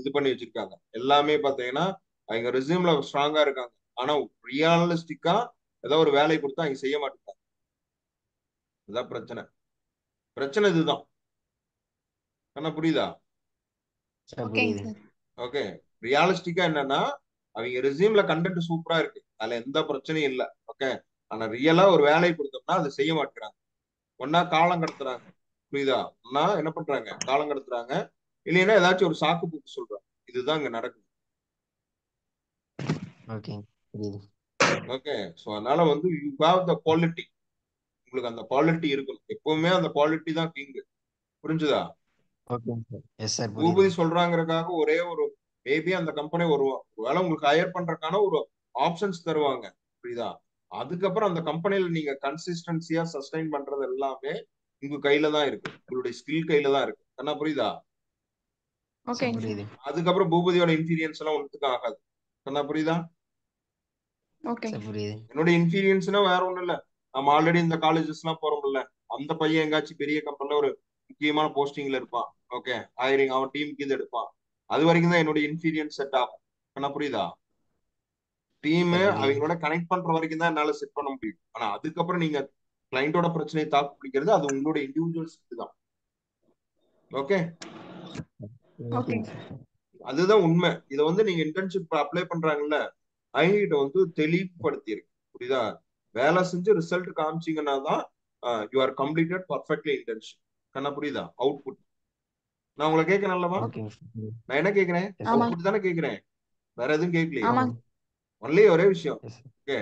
இது பண்ணி வச்சிருக்காங்க. எல்லாமே பாத்தீங்கன்னா அவங்க ரெசியூம்ல ஸ்ட்ராங்கா இருக்காங்க. ஆனா ரியாலிஸ்டிக்கா ஏதோ ஒரு வேலையை கொடுத்தா அவங்க செய்ய மாட்டேங்கிறாங்க. இதுதான் பிரச்சனை. பிரச்சனை இதுதான். என்ன புரியுதா? சார் ஓகேங்க புரியுது. சார். ஓகே, ரியாலிஸ்டிக்கா என்னன்னா அவங்க ரெசியூம்ல கண்டென்ட் சூப்பரா இருக்கு, அதுல எந்த பிரச்சனையும் இல்லை. ஓகே, ஆனா ரியலா ஒரு வேலையை கொடுத்தோம்னா அதை செய்ய மாட்டேங்கிறாங்க. ஒன்னா காலம் கடத்துறாங்க. புரியுதா? ஒன்னா என்ன பண்றாங்க, காலம் கடத்துறாங்க. இல்லைன்னா ஏதாச்சும் ஒரு சாக்கு போக்கு சொல்றாங்க. இதுதான் இங்க நடக்குது. ஓகேங்க புரியுது. ஓகே, ஸோ அதனால வந்து யூ ஹாவ் த குவாலிட்டி. உங்களுக்கு அந்த குவாலிட்டி இருக்கணும். எப்பவுமே அந்த குவாலிட்டி தான் கிங். புரிஞ்சுதா? ஓகேங்க சார். எஸ் சார் புரியுது. பூபதி சொல்றாங்கிறதுக்காக ஒரே ஒரு மேபி அந்த கம்பெனி ஒரு வேலை உங்களுக்கு ஹையர் பண்றதுக்கான ஒரு ஆப்ஷன்ஸ் தருவாங்க. புரியுதா? அதுக்கப்புறம் அந்த கம்பெனில நீங்க கன்சிஸ்டன்சியா சஸ்டைன் பண்றது எல்லாமே உங்க கையில தான் இருக்கு, உங்களுடைய ஸ்கில் கையில தான் இருக்கு. என்ன புரியுதா? சார் ஓகேங்க சார். புரியுது. அதுக்கப்புறம் பூபதியோட இன்ஃபீரியன்ஸ் எல்லாம் ஒன்றுக்கும் ஆகாது. என்ன புரியுதா? ஓகேங்க. சார் புரியுது. என்னோட இன்ஃபீரியன்ஸ்னா வேற ஒண்ணும் இல்ல. நம்ம ஆல்ரெடி இந்த காலேஜஸ் எல்லாம் போறோம்ல, அந்த பையன் எங்காச்சும் பெரிய கம்பெனில ஒரு முக்கியமான போஸ்டிங்ல இருப்பான். ஓகே, ஹைரிங் அவன் டீமுக்கு இது எடுப்பான். அது வரைக்கும் தான் என்னோட இன்ஃபீரியன்ஸ் செட் ஆகும். என்ன புரியுதா? டீம் சார் புரியுது. அவங்களோட கனெக்ட் பண்ற வரைக்கும் தான் என்னால செட் பண்ண முடியும். ஆனா அதுக்கப்புறம் நீங்க கிளைண்டோட பிரச்சனையை தாக்கு பிடிக்கிறது அது உங்களோட இண்டிவிஜுவல்ஸ் தான். ஓகே, ஓகேங்க. அதுதான் உண்மை. இதை வந்து நீங்க இன்டர்ன்ஷிப் அப்ளை பண்றாங்கல்ல, அவங்ககிட்ட வந்து தெளிவுபடுத்தி இருக்கு. புரியுதா? வேலை செஞ்சு ரிசல்ட் காமிச்சீங்கன்னா தான் you are completed perfectly internship. கண்ணா புரியுதா? அவுட்புட். நான் உங்களை கேட்கறேன் அல்லவா, ஓகேங்க சார் புரியுது. நான் என்ன கேட்கிறேன்? எஸ் ஆமா. சார். அவுட்புட் தானே கேட்கிறேன், வேற எதுவும் கேட்கலையே. ஆமா. ஒன்லி ஒரே விஷயம். S sir. ஓகே,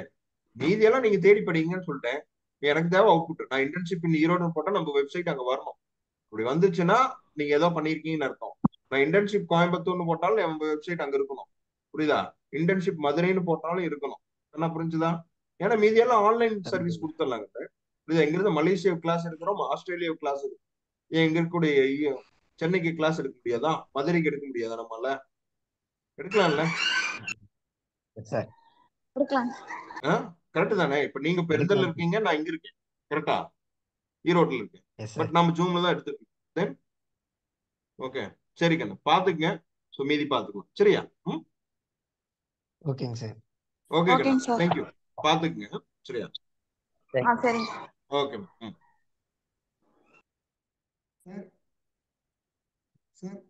மீதியெல்லாம் நீங்க தேடி படிங்கன்னு சொல்லிட்டேன். எனக்கு தேவை அவுட்புட். நான் இன்டர்ன்ஷிப் இன் ஈரோடு போட்டா நம்ம வெப்சைட் அங்க வரணும். அப்படி வந்துச்சுன்னா நீங்க ஏதோ பண்ணிருக்கீங்கன்னு அர்த்தம். நான் இன்டர்ன்ஷிப் கோயம்புத்தூர்னு போட்டாலும் நம்ம வெப்சைட் அங்க இருக்கணும். புரியுதா? இன்டர்ன்ஷிப் மதுரைன்னு போட்டாலும் இருக்கணும். என்ன புரிஞ்சுதா? ஏன்னா மீதியெல்லாம் ஆன்லைன் சார் சர்வீஸ் புரியுது. கொடுத்துடலாங்க. புரியுதா? இங்கிருந்து மலேசியா கிளாஸ் எடுக்கிறோம், ஆஸ்திரேலியா கிளாஸ் இருக்கு. ஏன் இங்க இருக்கக்கூடிய சென்னைக்கு கிளாஸ் எடுக்க முடியாதா? மதுரைக்கு எடுக்க முடியாதா? நம்மளால எடுக்கலாம்ல. Yes sir. கொடுக்கலாம். கரெக்ட் தானே? இப்ப நீங்க பெருந்தல் எடுக்கலாம். இருக்கீங்க, நான் இங்க இருக்கேன். கரெக்டா? ஈரோட்ல இருக்கேன். Yes but sir. நம்ம ஜூம்ல தான் எடுத்துருக்கோம். தென் ஓகே, சரி கண்ணு பாத்துக்கங்க. ஸோ மீதி பாத்துக்கலாம். சரியா? ம், ஓகேங்க சார். ஓகே கண்ணா, ஓகேங்க சார். தேங்க்யூ. பாத்துக்கங்க. சரியா? சரிங்க. ஓகே. ம். Sir, sir